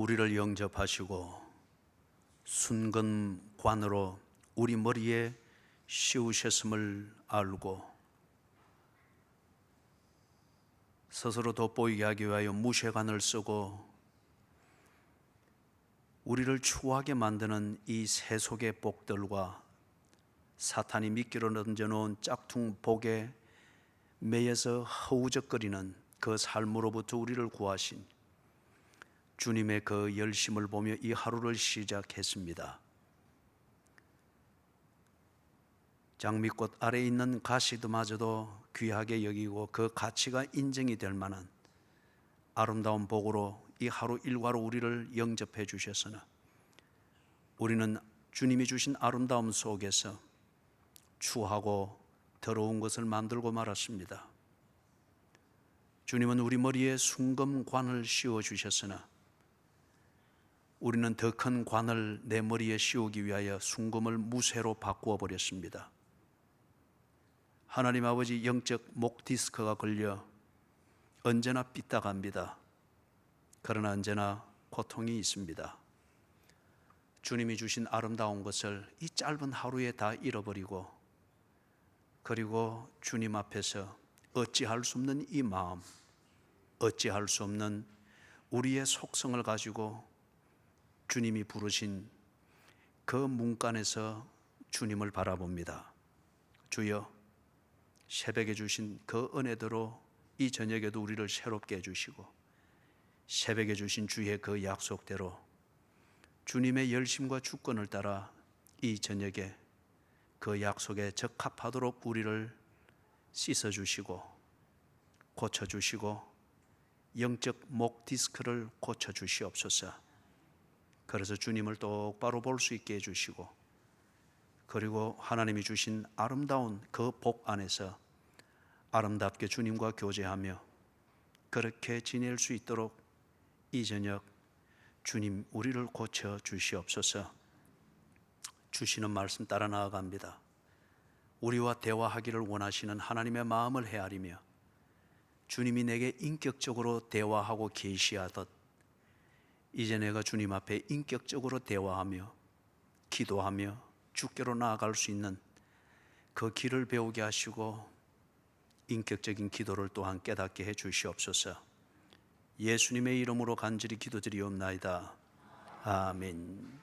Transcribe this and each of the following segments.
우리를 영접하시고 순금관으로 우리 머리에 씌우셨음을 알고 스스로 돋보이게 하기 위하여 무쇠관을 쓰고 우리를 추하게 만드는 이 세속의 복들과 사탄이 미끼로 던져놓은 짝퉁 복에 매여서 허우적거리는 그 삶으로부터 우리를 구하신 주님의 그 열심을 보며 이 하루를 시작했습니다. 장미꽃 아래에 있는 가시드마저도 귀하게 여기고 그 가치가 인정이 될 만한 아름다운 복으로 이 하루 일과로 우리를 영접해 주셨으나 우리는 주님이 주신 아름다움 속에서 추하고 더러운 것을 만들고 말았습니다. 주님은 우리 머리에 순금관을 씌워 주셨으나 우리는 더 큰 관을 내 머리에 씌우기 위하여 순금을 무쇠로 바꾸어 버렸습니다. 하나님 아버지, 영적 목 디스크가 걸려 언제나 삐딱합니다. 그러나 언제나 고통이 있습니다. 주님이 주신 아름다운 것을 이 짧은 하루에 다 잃어버리고, 그리고 주님 앞에서 어찌할 수 없는 이 마음, 어찌할 수 없는 우리의 속성을 가지고 주님이 부르신 그 문간에서 주님을 바라봅니다. 주여, 새벽에 주신 그 은혜대로 이 저녁에도 우리를 새롭게 해주시고, 새벽에 주신 주의 그 약속대로 주님의 열심과 주권을 따라 이 저녁에 그 약속에 적합하도록 우리를 씻어주시고 고쳐주시고 영적 목 디스크를 고쳐주시옵소서. 그래서 주님을 똑바로 볼 수 있게 해주시고, 그리고 하나님이 주신 아름다운 그 복 안에서 아름답게 주님과 교제하며 그렇게 지낼 수 있도록 이 저녁 주님 우리를 고쳐 주시옵소서. 주시는 말씀 따라 나아갑니다. 우리와 대화하기를 원하시는 하나님의 마음을 헤아리며 주님이 내게 인격적으로 대화하고 계시하듯 이제 내가 주님 앞에 인격적으로 대화하며 기도하며 주께로 나아갈 수 있는 그 길을 배우게 하시고 인격적인 기도를 또한 깨닫게 해 주시옵소서. 예수님의 이름으로 간절히 기도드리옵나이다. 아멘.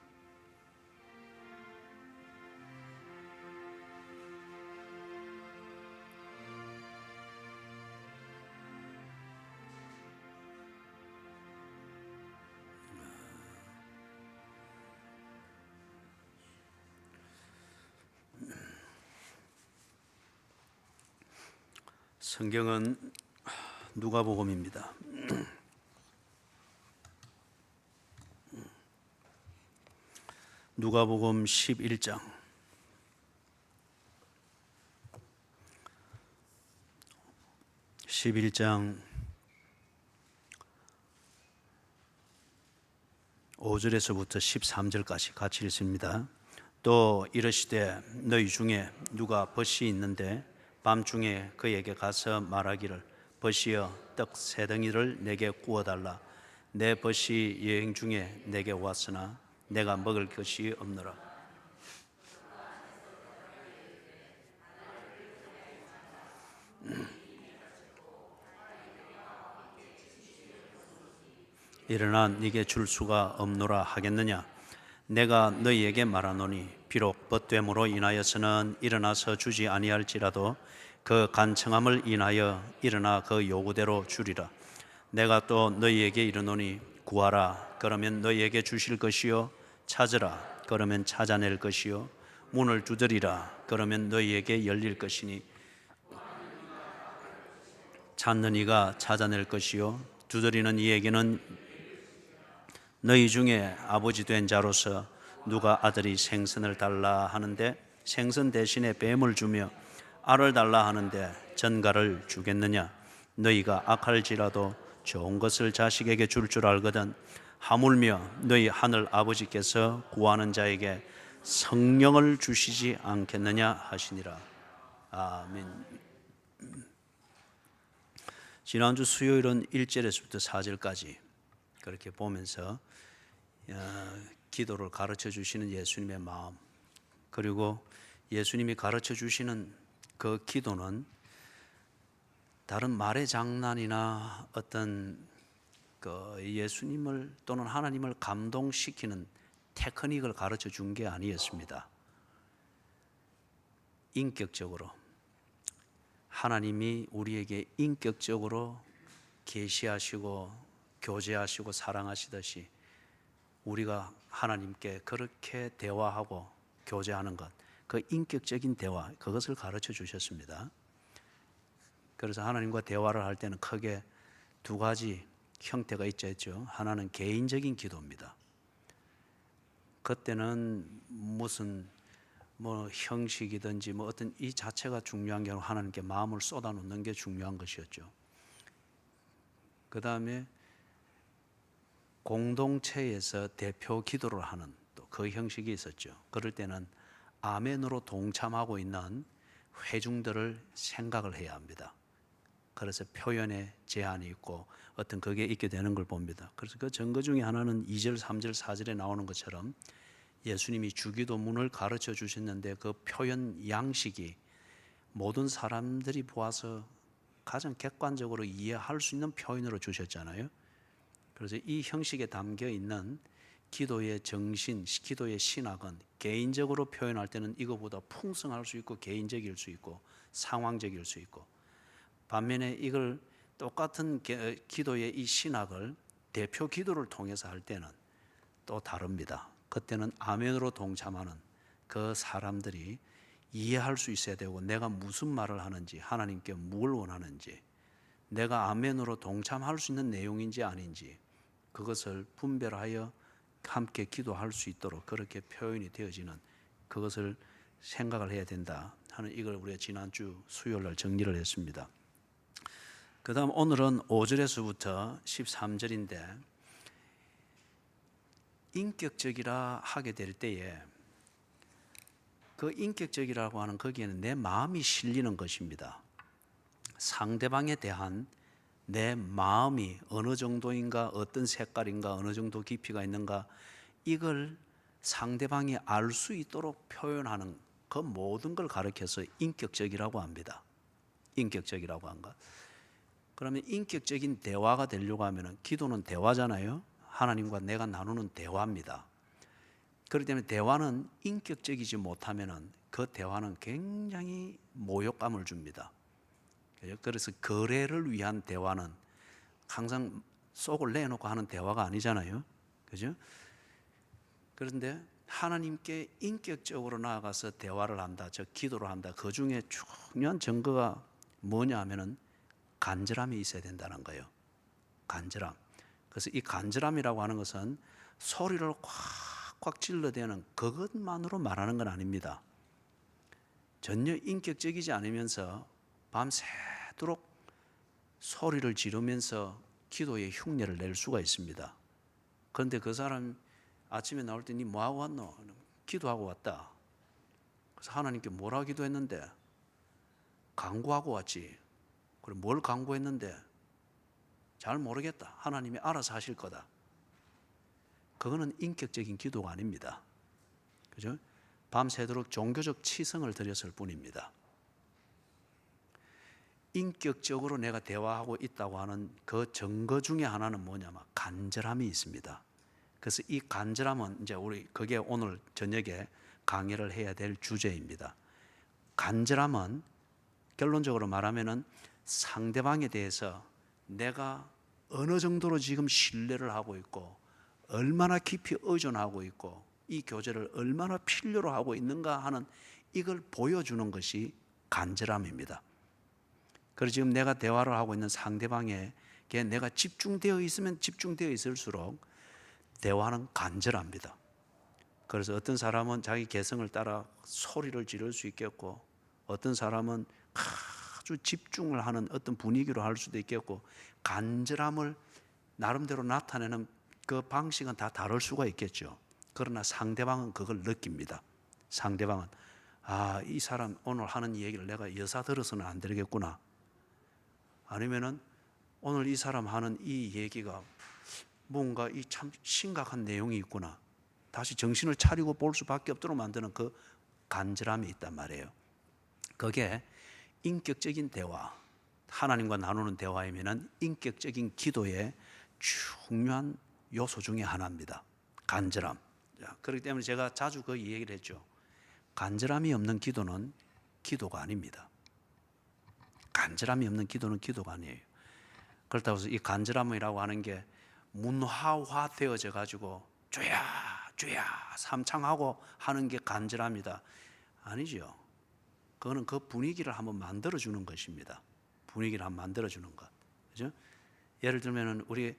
성경은 누가복음입니다. 누가복음 11장 5절에서부터 13절까지 같이 읽습니다. 또 이르시되 너희 중에 누가 벗이 있는데 밤중에 그에게 가서 말하기를 벗이여 떡 세 덩이를 내게 구워달라. 내 벗이 여행 중에 내게 왔으나 내가 먹을 것이 없노라. 일어나 네게 줄 수가 없노라 하겠느냐. 내가 너희에게 말하노니 비록 벗됨으로 인하여서는 일어나서 주지 아니할지라도 그 간청함을 인하여 일어나 그 요구대로 주리라. 내가 또 너희에게 이르노니 구하라 그러면 너희에게 주실 것이요, 찾으라 그러면 찾아낼 것이요, 문을 두드리라 그러면 너희에게 열릴 것이니 찾는 이가 찾아낼 것이요 두드리는 이에게는 너희 중에 아버지 된 자로서 누가 아들이 생선을 달라 하는데 생선 대신에 뱀을 주며 알을 달라 하는데 전갈을 주겠느냐. 너희가 악할지라도 좋은 것을 자식에게 줄 알거든 하물며 너희 하늘 아버지께서 구하는 자에게 성령을 주시지 않겠느냐 하시니라. 아멘. 지난주 수요일은 1절에서부터 4절까지 그렇게 보면서 기도를 가르쳐 주시는 예수님의 마음, 그리고 예수님이 가르쳐 주시는 그 기도는 다른 말의 장난이나 어떤 그 예수님을 또는 하나님을 감동시키는 테크닉을 가르쳐 준 게 아니었습니다. 인격적으로 하나님이 우리에게 인격적으로 계시하시고 교제하시고 사랑하시듯이 우리가 하나님께 그렇게 대화하고 교제하는 것, 그 인격적인 대화, 그것을 가르쳐 주셨습니다. 그래서 하나님과 대화를 할 때는 크게 두 가지 형태가 있죠. 하나는 개인적인 기도입니다. 그때는 무슨 형식이든지 어떤 이 자체가 중요한 게 아니라 하나님께 마음을 쏟아놓는 게 중요한 것이었죠. 그 다음에 공동체에서 대표 기도를 하는 또 그 형식이 있었죠. 그럴 때는 아멘으로 동참하고 있는 회중들을 생각을 해야 합니다. 그래서 표현에 제한이 있고 어떤 그게 있게 되는 걸 봅니다. 그래서 그 증거 중에 하나는 2절, 3절, 4절에 나오는 것처럼 예수님이 주기도문을 가르쳐 주셨는데 그 표현 양식이 모든 사람들이 보아서 가장 객관적으로 이해할 수 있는 표현으로 주셨잖아요. 그래서 이 형식에 담겨 있는 기도의 정신, 기도의 신학은 개인적으로 표현할 때는 이거보다 풍성할 수 있고 개인적일 수 있고 상황적일 수 있고, 반면에 이걸 똑같은 기도의 이 신학을 대표 기도를 통해서 할 때는 또 다릅니다. 그때는 아멘으로 동참하는 그 사람들이 이해할 수 있어야 되고 내가 무슨 말을 하는지, 하나님께 뭘 원하는지, 내가 아멘으로 동참할 수 있는 내용인지 아닌지 그것을 분별하여 함께 기도할 수 있도록 그렇게 표현이 되어지는 그것을 생각을 해야 된다 하는, 이걸 우리가 지난주 수요일 날 정리를 했습니다. 그 다음 오늘은 5절에서부터 13절인데 인격적이라 하게 될 때에 그 인격적이라고 하는 거기에는 내 마음이 실리는 것입니다. 상대방에 대한 내 마음이 어느 정도인가, 어떤 색깔인가, 어느 정도 깊이가 있는가, 이걸 상대방이 알 수 있도록 표현하는 그 모든 걸 가리켜서 인격적이라고 합니다. 인격적이라고 한 것. 그러면 인격적인 대화가 되려고 하면 기도는 대화잖아요. 하나님과 내가 나누는 대화입니다. 그렇기 때문에 대화는 인격적이지 못하면 그 대화는 굉장히 모욕감을 줍니다. 그래서 거래를 위한 대화는 항상 속을 내놓고 하는 대화가 아니잖아요. 그죠? 그런데 하나님께 인격적으로 나아가서 대화를 한다, 즉 기도를 한다. 그 중에 중요한 증거가 뭐냐 하면은 간절함이 있어야 된다는 거예요. 간절함. 그래서 이 간절함이라고 하는 것은 소리를 꽉꽉 찔러대는 그것만으로 말하는 건 아닙니다. 전혀 인격적이지 않으면서 밤새도록 소리를 지르면서 기도의 흉내를 낼 수가 있습니다. 그런데 그 사람 아침에 나올 때 니 뭐하고 왔노? 기도하고 왔다. 그래서 하나님께 뭐라 기도했는데? 간구하고 왔지. 그럼 뭘 간구했는데? 잘 모르겠다. 하나님이 알아서 하실 거다. 그거는 인격적인 기도가 아닙니다. 그죠? 밤새도록 종교적 치성을 드렸을 뿐입니다. 인격적으로 내가 대화하고 있다고 하는 그 증거 중에 하나는 뭐냐면 간절함이 있습니다. 그래서 이 간절함은 이제 우리 그게 오늘 저녁에 강의를 해야 될 주제입니다. 간절함은 결론적으로 말하면은 상대방에 대해서 내가 어느 정도로 지금 신뢰를 하고 있고 얼마나 깊이 의존하고 있고 이 교제를 얼마나 필요로 하고 있는가 하는 이걸 보여주는 것이 간절함입니다. 그래서 지금 내가 대화를 하고 있는 상대방에게 내가 집중되어 있으면 집중되어 있을수록 대화는 간절합니다. 그래서 어떤 사람은 자기 개성을 따라 소리를 지를 수 있겠고 어떤 사람은 아주 집중을 하는 어떤 분위기로 할 수도 있겠고 간절함을 나름대로 나타내는 그 방식은 다 다를 수가 있겠죠. 그러나 상대방은 그걸 느낍니다. 상대방은 이 사람 오늘 하는 얘기를 내가 여사 들어서는 안 되겠구나. 아니면은 오늘 이 사람 하는 이 얘기가 뭔가 이 참 심각한 내용이 있구나. 다시 정신을 차리고 볼 수밖에 없도록 만드는 그 간절함이 있단 말이에요. 그게 인격적인 대화, 하나님과 나누는 대화이면은 인격적인 기도의 중요한 요소 중에 하나입니다. 간절함. 그렇기 때문에 제가 자주 그 얘기를 했죠. 간절함이 없는 기도는 기도가 아닙니다. 간절함이 없는 기도는 기도가 아니에요. 그렇다고 해서 이 간절함이라고 하는 게 문화화 되어져 가지고 주야 주야 삼창하고 하는 게 간절함이다. 아니죠. 그거는 그 분위기를 한번 만들어주는 것입니다. 분위기를 한번 만들어주는 것. 그죠? 예를 들면은 우리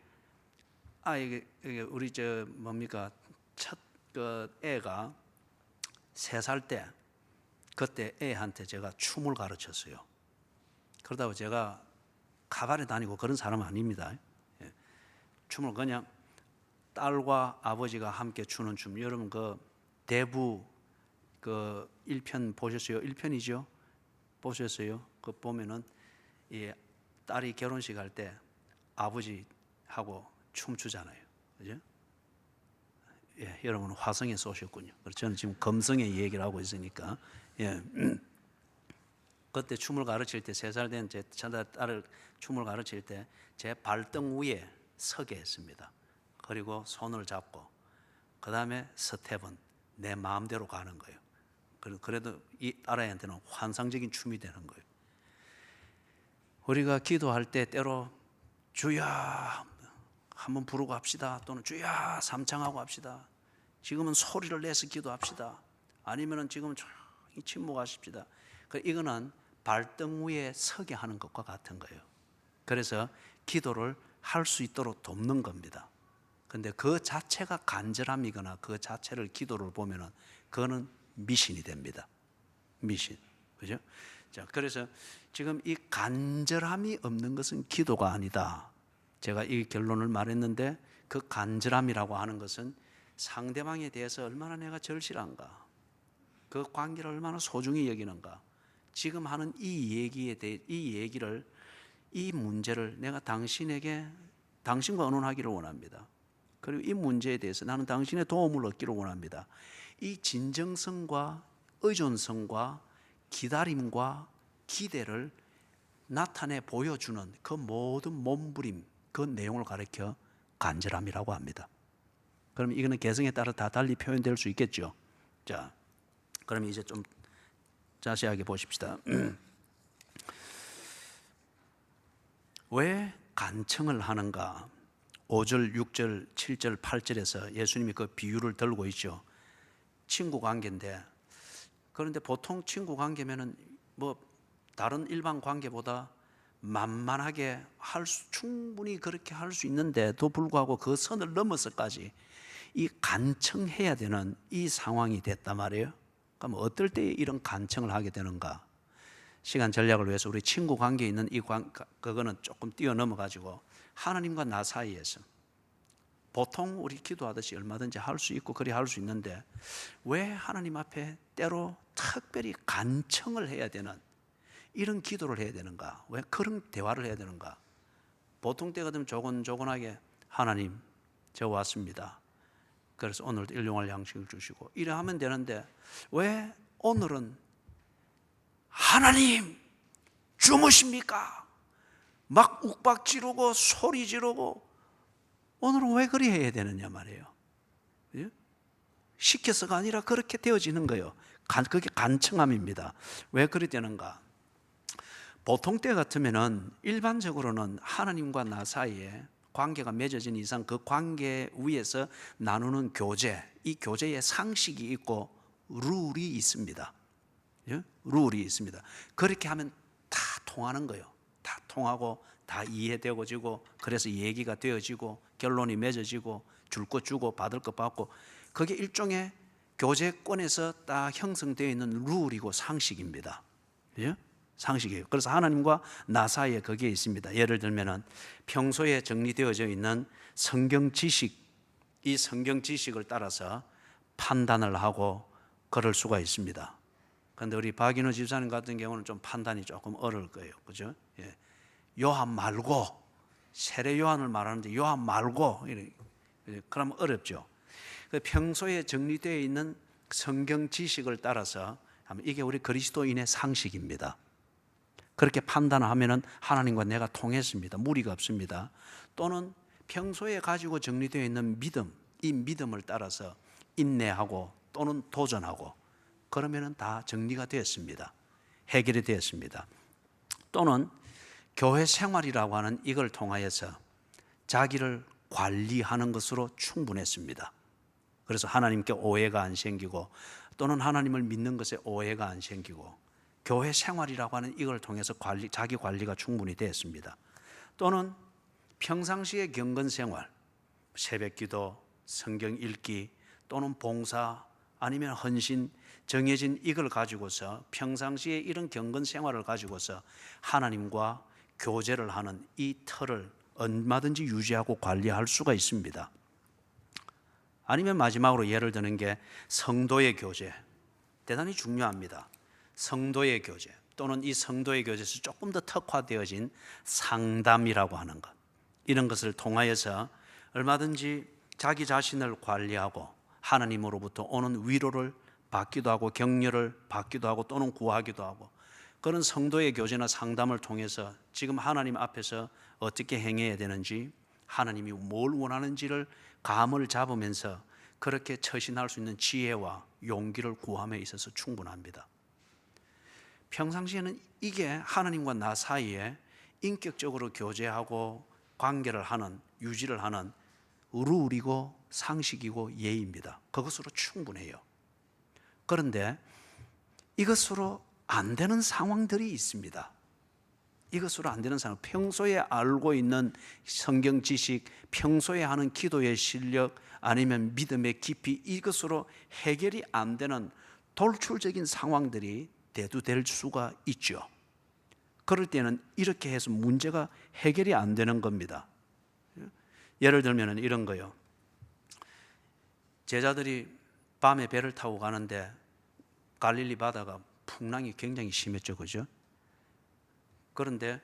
이게 우리 뭡니까? 첫 그 애가 3살 때 그때 애한테 제가 춤을 가르쳤어요. 그러다가 제가 가발에 다니고 그런 사람 아닙니다. 춤을 그냥 딸과 아버지가 함께 추는 춤. 여러분 그 대부 그 1편 보셨어요? 1편이죠? 보셨어요? 그 보면은 이 딸이 결혼식 할 때 아버지하고 춤추잖아요. 그죠? 예, 여러분은 화성에서 오셨군요. 저는 지금 금성의 얘기를 하고 있으니까. 예. 그때 춤을 가르칠 때 3살 된 제 딸을 춤을 가르칠 때 제 발등 위에 서게 했습니다. 그리고 손을 잡고 그 다음에 스텝은 내 마음대로 가는 거예요. 그래도 이 딸아이한테는 환상적인 춤이 되는 거예요. 우리가 기도할 때 때로 주야 한번 부르고 합시다. 또는 주야 삼창하고 합시다. 지금은 소리를 내서 기도합시다. 아니면은 지금은 조용히 침묵하십시다. 이거는 발등 위에 서게 하는 것과 같은 거예요. 그래서 기도를 할 수 있도록 돕는 겁니다. 근데 그 자체가 간절함이거나 그 자체를 기도를 보면은 그거는 미신이 됩니다. 미신. 그죠? 자, 그래서 지금 이 간절함이 없는 것은 기도가 아니다. 제가 이 결론을 말했는데 그 간절함이라고 하는 것은 상대방에 대해서 얼마나 내가 절실한가, 그 관계를 얼마나 소중히 여기는가, 지금 하는 이 얘기에 대해 이 문제를 내가 당신과 의논하기를 원합니다. 그리고 이 문제에 대해서 나는 당신의 도움을 얻기를 원합니다. 이 진정성과 의존성과 기다림과 기대를 나타내 보여주는 그 모든 몸부림, 그 내용을 가리켜 간절함이라고 합니다. 그럼 이거는 개성에 따라 다 달리 표현될 수 있겠죠. 자, 그럼 이제 좀 자세하게 보십시다. 왜 간청을 하는가? 5절, 6절, 7절, 8절에서 예수님이 그 비유를 들고 있죠. 친구 관계인데, 그런데 보통 친구 관계면은 뭐 다른 일반 관계보다 만만하게 충분히 그렇게 할 수 있는데도 불구하고 그 선을 넘어서까지 이 간청해야 되는 이 상황이 됐단 말이에요. 그럼 어떨 때 이런 간청을 하게 되는가? 시간 전략을 위해서 우리 친구 관계에 있는 그거는 조금 뛰어넘어 가지고 하나님과 나 사이에서 보통 우리 기도하듯이 얼마든지 할 수 있고 그리 할 수 있는데 왜 하나님 앞에 때로 특별히 간청을 해야 되는 이런 기도를 해야 되는가? 왜 그런 대화를 해야 되는가? 보통 때 같으면 조곤조곤하게 하나님 저 왔습니다. 그래서 오늘도 일용할 양식을 주시고 이래 하면 되는데 왜 오늘은 하나님 주무십니까? 막 욱박 지르고 소리 지르고 오늘은 왜 그리 해야 되느냐 말이에요. 시켜서가 아니라 그렇게 되어지는 거예요. 그게 간청함입니다. 왜 그리 되는가? 보통 때 같으면은 일반적으로는 하나님과 나 사이에 관계가 맺어진 이상 그 관계 위에서 나누는 교제, 이 교제의 상식이 있고 룰이 있습니다. 룰이 있습니다. 그렇게 하면 다 통하는 거예요. 다 통하고 다 이해되어지고 그래서 얘기가 되어지고 결론이 맺어지고 줄 것 주고 받을 것 받고 그게 일종의 교제권에서 딱 형성되어 있는 룰이고 상식입니다. 그죠? 상식이에요. 그래서 하나님과 나 사이에 그게 있습니다. 예를 들면은 평소에 정리되어져 있는 성경 지식, 이 성경 지식을 따라서 판단을 하고 그럴 수가 있습니다. 그런데 우리 박인호 집사님 같은 경우는 좀 판단이 조금 어려울 거예요. 그죠? 예. 요한 말고 세례 요한을 말하는데 요한 말고 그러면 어렵죠. 평소에 정리되어 있는 성경 지식을 따라서 이게 우리 그리스도인의 상식입니다. 그렇게 판단하면은 하나님과 내가 통했습니다. 무리가 없습니다. 또는 평소에 가지고 정리되어 있는 믿음, 이 믿음을 따라서 인내하고 또는 도전하고 그러면은 다 정리가 되었습니다. 해결이 되었습니다. 또는 교회 생활이라고 하는 이걸 통하여서 자기를 관리하는 것으로 충분했습니다. 그래서 하나님께 오해가 안 생기고 또는 하나님을 믿는 것에 오해가 안 생기고 교회 생활이라고 하는 이걸 통해서 자기 관리가 충분히 되었습니다. 또는 평상시의 경건 생활, 새벽 기도, 성경 읽기 또는 봉사 아니면 헌신, 정해진 이걸 가지고서 평상시에 이런 경건 생활을 가지고서 하나님과 교제를 하는 이 틀을 얼마든지 유지하고 관리할 수가 있습니다. 아니면 마지막으로 예를 드는 게 성도의 교제, 대단히 중요합니다. 성도의 교제 또는 이 성도의 교제에서 조금 더 특화되어진 상담이라고 하는 것, 이런 것을 통하여서 얼마든지 자기 자신을 관리하고 하나님으로부터 오는 위로를 받기도 하고 격려를 받기도 하고 또는 구하기도 하고, 그런 성도의 교제나 상담을 통해서 지금 하나님 앞에서 어떻게 행해야 되는지, 하나님이 뭘 원하는지를 감을 잡으면서 그렇게 처신할 수 있는 지혜와 용기를 구함에 있어서 충분합니다. 평상시에는 이게 하나님과 나 사이에 인격적으로 교제하고 관계를 하는, 유지를 하는 룰이고 상식이고 예의입니다. 그것으로 충분해요. 그런데 이것으로 안 되는 상황들이 있습니다. 이것으로 안 되는 상황, 평소에 알고 있는 성경 지식, 평소에 하는 기도의 실력 아니면 믿음의 깊이, 이것으로 해결이 안 되는 돌출적인 상황들이 대두될 수가 있죠. 그럴 때는 이렇게 해서 문제가 해결이 안 되는 겁니다. 예를 들면 이런 거요. 제자들이 밤에 배를 타고 가는데 갈릴리 바다가 풍랑이 굉장히 심했죠, 그죠? 그런데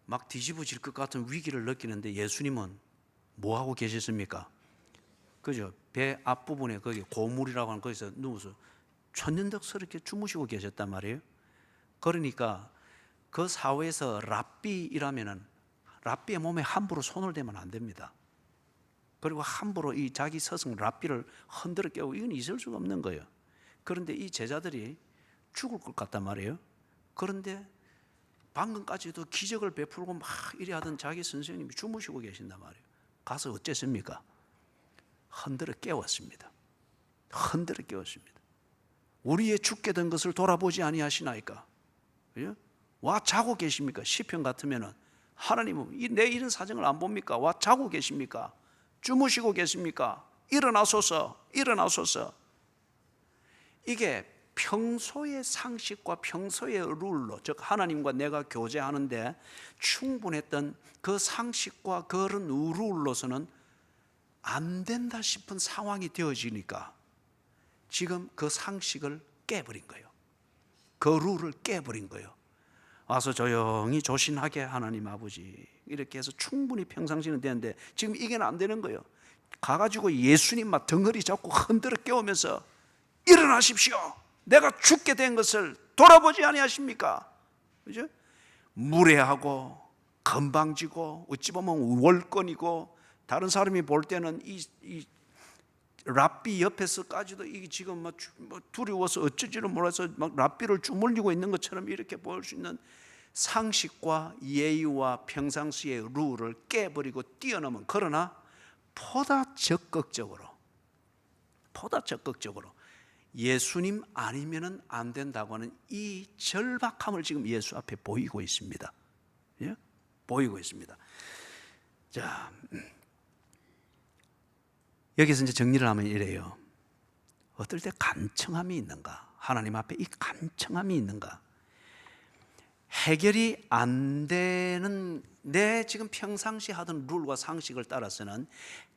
막 뒤집어질 것 같은 위기를 느끼는데 예수님은 뭐 하고 계셨습니까? 그죠? 배 앞부분에 거기 고물이라고 하는 거기서 누워서 천연덕스럽게 주무시고 계셨단 말이에요. 그러니까 그 사회에서 랍비라면은 랍비의 몸에 함부로 손을 대면 안 됩니다. 그리고 함부로 이 자기 스승 랍비를 흔들어 깨우고 이건 있을 수가 없는 거예요. 그런데 이 제자들이 죽을 것 같단 말이에요. 그런데 방금까지도 기적을 베풀고 막 이래 하던 자기 선생님이 주무시고 계신단 말이에요. 가서 어쨌습니까? 흔들어 깨웠습니다. 흔들어 깨웠습니다. 우리의 죽게 된 것을 돌아보지 아니하시나이까? 와 자고 계십니까? 시편 같으면은 하나님은 내 이런 사정을 안 봅니까? 와 자고 계십니까? 주무시고 계십니까? 일어나소서, 일어나소서. 이게 평소의 상식과 평소의 룰로, 즉 하나님과 내가 교제하는데 충분했던 그 상식과 그런 룰로서는 안 된다 싶은 상황이 되어지니까 지금 그 상식을 깨버린 거예요. 그 룰을 깨버린 거예요. 와서 조용히 조신하게 하나님 아버지 이렇게 해서 충분히 평상시는 되는데 지금 이게 안 되는 거예요. 가가지고 예수님 막 덩어리 잡고 흔들어 깨우면서 일어나십시오. 내가 죽게 된 것을 돌아보지 아니하십니까? 그죠? 무례하고 건방지고 어찌 보면 월권이고 다른 사람이 볼 때는 이 랍비 옆에서까지도 이게 지금 막 두려워서 어쩌지를 몰라서 막 랍비를 주물리고 있는 것처럼 이렇게 보일 수 있는 상식과 예의와 평상시의 룰을 깨버리고 뛰어넘은, 그러나 보다 적극적으로 예수님 아니면은 안 된다고 하는 이 절박함을 지금 예수 앞에 보이고 있습니다. 예? 보이고 있습니다. 자, 여기서 이제 정리를 하면 이래요. 어떨 때 간청함이 있는가? 하나님 앞에 이 간청함이 있는가? 해결이 안 되는 내 지금 평상시 하던 룰과 상식을 따라서는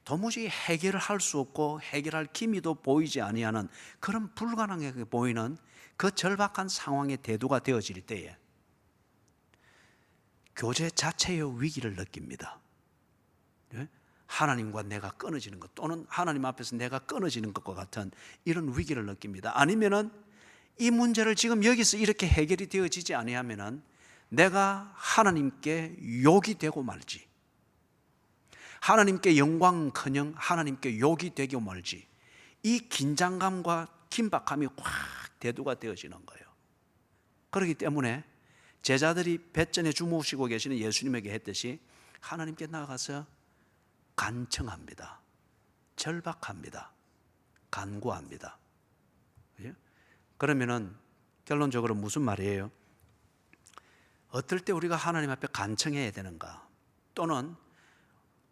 도무지 해결을 할 수 없고 해결할 기미도 보이지 아니하는 그런 불가능하게 보이는 그 절박한 상황의 대두가 되어질 때에 교제 자체의 위기를 느낍니다. 하나님과 내가 끊어지는 것, 또는 하나님 앞에서 내가 끊어지는 것과 같은 이런 위기를 느낍니다. 아니면은 이 문제를 지금 여기서 이렇게 해결이 되어지지 아니하면은 내가 하나님께 욕이 되고 말지, 하나님께 영광커녕 하나님께 욕이 되고 말지, 이 긴장감과 긴박함이 확 대두가 되어지는 거예요. 그렇기 때문에 제자들이 뱃전에 주무시고 계시는 예수님에게 했듯이 하나님께 나아가서 간청합니다. 절박합니다. 간구합니다. 그러면은 결론적으로 무슨 말이에요? 어떨 때 우리가 하나님 앞에 간청해야 되는가? 또는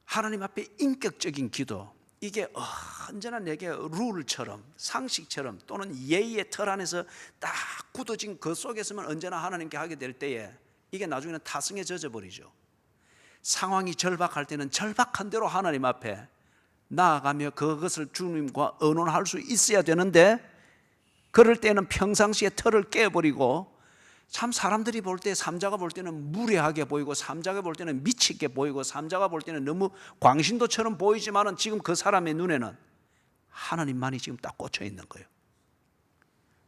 하나님 앞에 인격적인 기도, 이게 언제나 내게 룰처럼, 상식처럼, 또는 예의의 틀 안에서 딱 굳어진 그 속에서만 언제나 하나님께 하게 될 때에 이게 나중에는 타성에 젖어버리죠. 상황이 절박할 때는 절박한 대로 하나님 앞에 나아가며 그것을 주님과 의논할 수 있어야 되는데, 그럴 때는 평상시에 틀을 깨버리고, 참 사람들이 볼 때, 삼자가 볼 때는 무례하게 보이고, 삼자가 볼 때는 미치게 보이고, 삼자가 볼 때는 너무 광신도처럼 보이지만은 지금 그 사람의 눈에는 하나님만이 지금 딱 꽂혀 있는 거예요.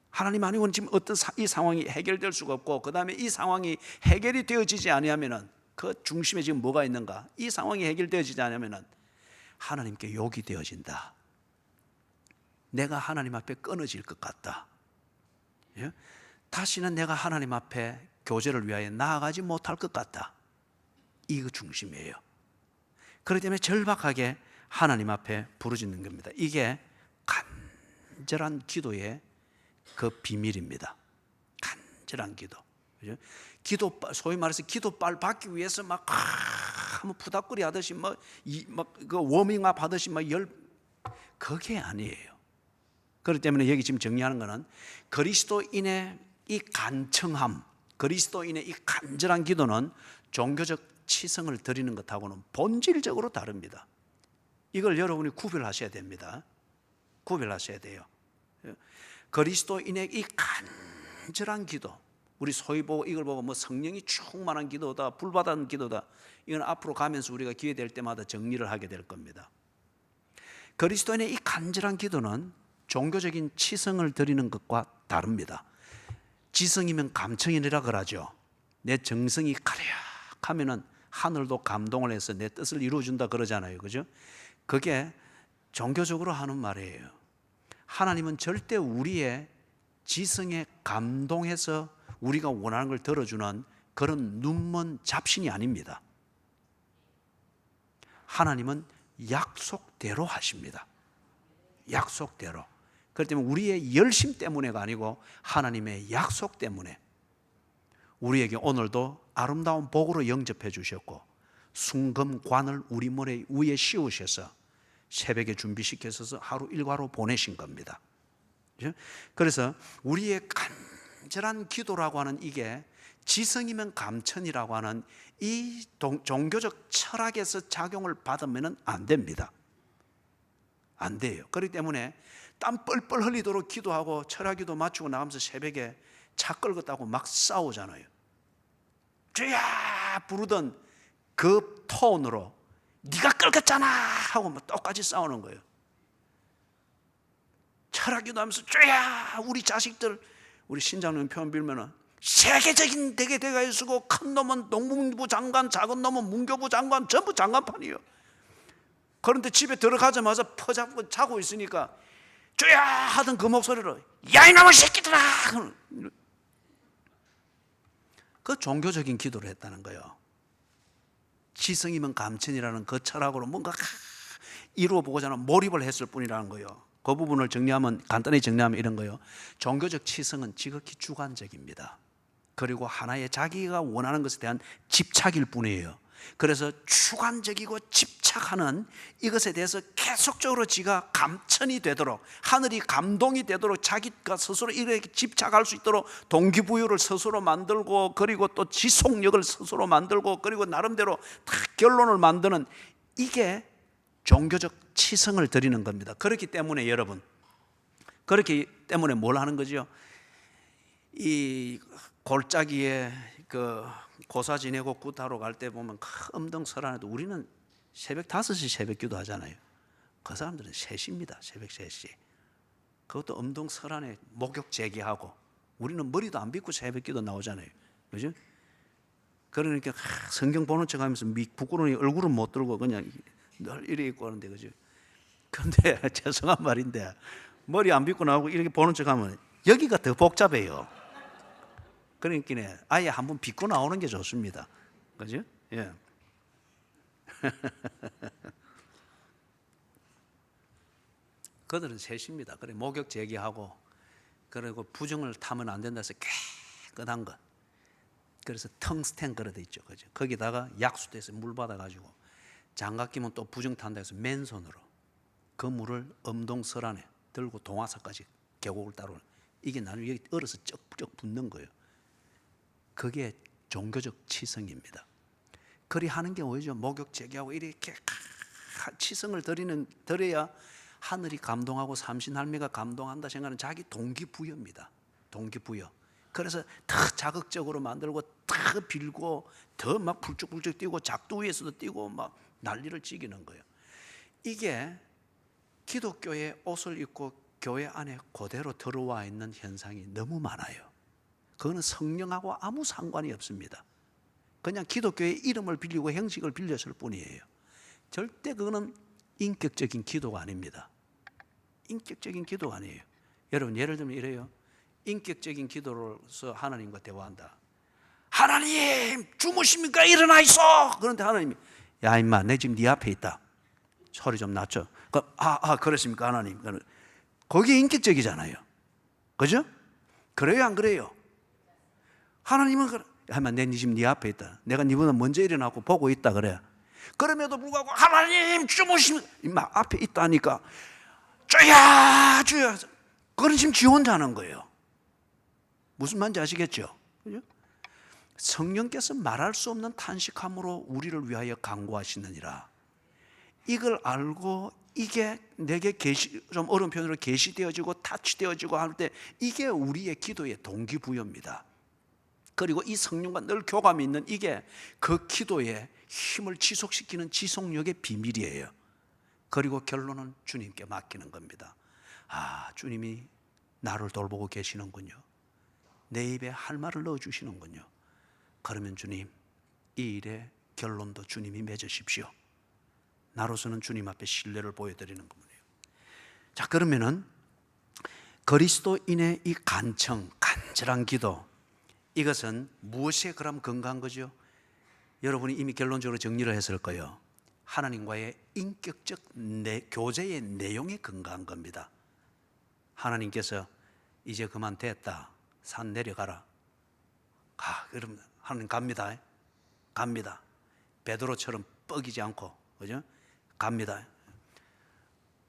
하나님 아니고는 지금 어떤 이 상황이 해결될 수가 없고, 그 다음에 이 상황이 해결이 되어지지 아니하면은 그 중심에 지금 뭐가 있는가? 이 상황이 해결되어지지 않으면은 하나님께 욕이 되어진다. 내가 하나님 앞에 끊어질 것 같다. 예? 다시는 내가 하나님 앞에 교제를 위하여 나아가지 못할 것 같다. 이거 중심이에요. 그렇기 때문에 절박하게 하나님 앞에 부르짖는 겁니다. 이게 간절한 기도의 그 비밀입니다. 간절한 기도. 그죠? 기도, 소위 말해서 기도빨 받기 위해서 막 푸닥거리 하듯이 그 워밍업 하듯이 그게 아니에요. 그렇기 때문에 여기 지금 정리하는 것은 그리스도인의 이 간청함, 그리스도인의 이 간절한 기도는 종교적 치성을 드리는 것하고는 본질적으로 다릅니다. 이걸 여러분이 구별하셔야 됩니다. 구별하셔야 돼요. 그리스도인의 이 간절한 기도, 우리 소위 보고 이걸 보고 성령이 충만한 기도다, 불받은 기도다, 이건 앞으로 가면서 우리가 기회 될 때마다 정리를 하게 될 겁니다. 그리스도인의 이 간절한 기도는 종교적인 치성을 드리는 것과 다릅니다. 지성이면 감청이라 그러죠. 내 정성이 가략하면은 하늘도 감동을 해서 내 뜻을 이루어준다 그러잖아요. 그죠? 그게 종교적으로 하는 말이에요. 하나님은 절대 우리의 지성에 감동해서 우리가 원하는 걸 들어주는 그런 눈먼 잡신이 아닙니다. 하나님은 약속대로 하십니다. 약속대로. 그렇기 때문에 우리의 열심 때문에가 아니고 하나님의 약속 때문에 우리에게 오늘도 아름다운 복으로 영접해 주셨고, 순금관을 우리 머리 위에 씌우셔서 새벽에 준비시켜서 하루 일과로 보내신 겁니다. 그래서 우리의 간절한 기도라고 하는 이게 지성이면 감천이라고 하는 이 종교적 철학에서 작용을 받으면 안 됩니다. 안 돼요. 그렇기 때문에 땀 뻘뻘 흘리도록 기도하고 철학기도 마치고 나가면서 새벽에 차 끌었다고 막 싸우잖아요. 주야 부르던 그 톤으로 네가 끌었잖아 하고 똑같이 싸우는 거예요. 철학기도 하면서 주야 우리 자식들, 우리 신장님 표현 빌면은 세계적인 대개대가에 쓰고 큰 놈은 농문부 장관, 작은 놈은 문교부 장관, 전부 장관판이에요. 그런데 집에 들어가자마자 퍼잡고 자고 있으니까 주야 하던 그 목소리로 야 이놈의 새끼들아, 그 종교적인 기도를 했다는 거예요. 지성이면 감천이라는 그 철학으로 뭔가 이루어보고자 하는 몰입을 했을 뿐이라는 거예요. 그 부분을 정리하면, 간단히 정리하면 이런 거예요. 종교적 치성은 지극히 주관적입니다. 그리고 하나의 자기가 원하는 것에 대한 집착일 뿐이에요. 그래서 주관적이고 집착하는 이것에 대해서 계속적으로 지가 감천이 되도록, 하늘이 감동이 되도록 자기가 스스로 이렇게 집착할 수 있도록 동기부여를 스스로 만들고, 그리고 또 지속력을 스스로 만들고, 그리고 나름대로 다 결론을 만드는, 이게 종교적 치성을 드리는 겁니다. 그렇기 때문에 여러분, 그렇기 때문에 뭘 하는 거죠? 이 골짜기에 그 고사 지내고 굿하러 갈 때 보면 엄동설안해도 우리는 새벽 5시 새벽기도 하잖아요. 그 사람들은 3시입니다. 새벽 3시. 그것도 엄동설안에 목욕 재개하고, 우리는 머리도 안 빗고 새벽기도 나오잖아요. 그죠? 그러니까 성경 보는 척 하면서 부끄러우니 얼굴은 못 들고 그냥 늘 이렇게 입고 하는데, 그죠? 근데 죄송한 말인데 머리 안 빗고 나오고 이렇게 보는 척 하면 여기가 더 복잡해요. 그러니까 아예 한번 빗고 나오는 게 좋습니다. 그죠? 예. 그들은 셋입니다. 그래, 목욕 재개하고, 그리고 부정을 타면 안 된다 해서 깨끗한 것. 그래서 텅스텐 그릇 있죠. 그죠? 거기다가 약수대에서 물 받아가지고 장갑 끼면 또 부정 탄다 해서 맨손으로 그 물을 엄동설 안에 들고 동화사까지 계곡을 따로, 이게 나중에 여기 얼어서 쩍쩍 붙는 거예요. 그게 종교적 치성입니다. 그리 하는 게 뭐죠? 목욕 재개하고 이렇게 치성을 드려야 하늘이 감동하고 삼신할매가 감동한다 생각하는 자기 동기부여입니다. 동기부여. 그래서 더 자극적으로 만들고 더 빌고 더 막 불쭉불쭉 뛰고 작두 위에서도 뛰고 막 난리를 지기는 거예요. 이게 기독교의 옷을 입고 교회 안에 그대로 들어와 있는 현상이 너무 많아요. 그거는 성령하고 아무 상관이 없습니다. 그냥 기독교의 이름을 빌리고 형식을 빌렸을 뿐이에요. 절대 그거는 인격적인 기도가 아닙니다. 인격적인 기도가 아니에요. 여러분, 예를 들면 이래요. 인격적인 기도로서 하나님과 대화한다. 하나님 주무십니까? 일어나있어. 그런데 하나님이 야 임마 내 지금 네 앞에 있다. 소리 좀 낮춰. 그렇습니까 하나님? 거기에 인격적이잖아요. 그죠? 그래요 안 그래요? 하나님은 하면 내 지금 네 앞에 있다. 내가 네보다 먼저 일어나고 보고 있다 그래. 그럼에도 불구하고 하나님 주무십니까? 임마 앞에 있다니까 주야 주야. 그건 지금 지 혼자 하는 거예요. 무슨 말인지 아시겠죠? 그죠? 성령께서 말할 수 없는 탄식함으로 우리를 위하여 간구하시느니라. 이걸 알고 이게 내게 좀 어려운 표현으로 계시되어지고 타치되어지고 할 때 이게 우리의 기도의 동기부여입니다. 그리고 이 성령과 늘 교감이 있는 이게 그 기도의 힘을 지속시키는 지속력의 비밀이에요. 그리고 결론은 주님께 맡기는 겁니다. 주님이 나를 돌보고 계시는군요. 내 입에 할 말을 넣어주시는군요. 그러면 주님, 이 일의 결론도 주님이 맺으십시오. 나로서는 주님 앞에 신뢰를 보여드리는 거예요. 자, 그러면은 그리스도인의 이 간절한 기도, 이것은 무엇에 그럼 건강한 거죠? 여러분이 이미 결론적으로 정리를 했을 거예요. 하나님과의 인격적 교제의 내용에 건강한 겁니다. 하나님께서 이제 그만 됐다. 산 내려가라. 그럼 하나님 갑니다. 갑니다. 베드로처럼 뻐기지 않고, 그죠? 갑니다.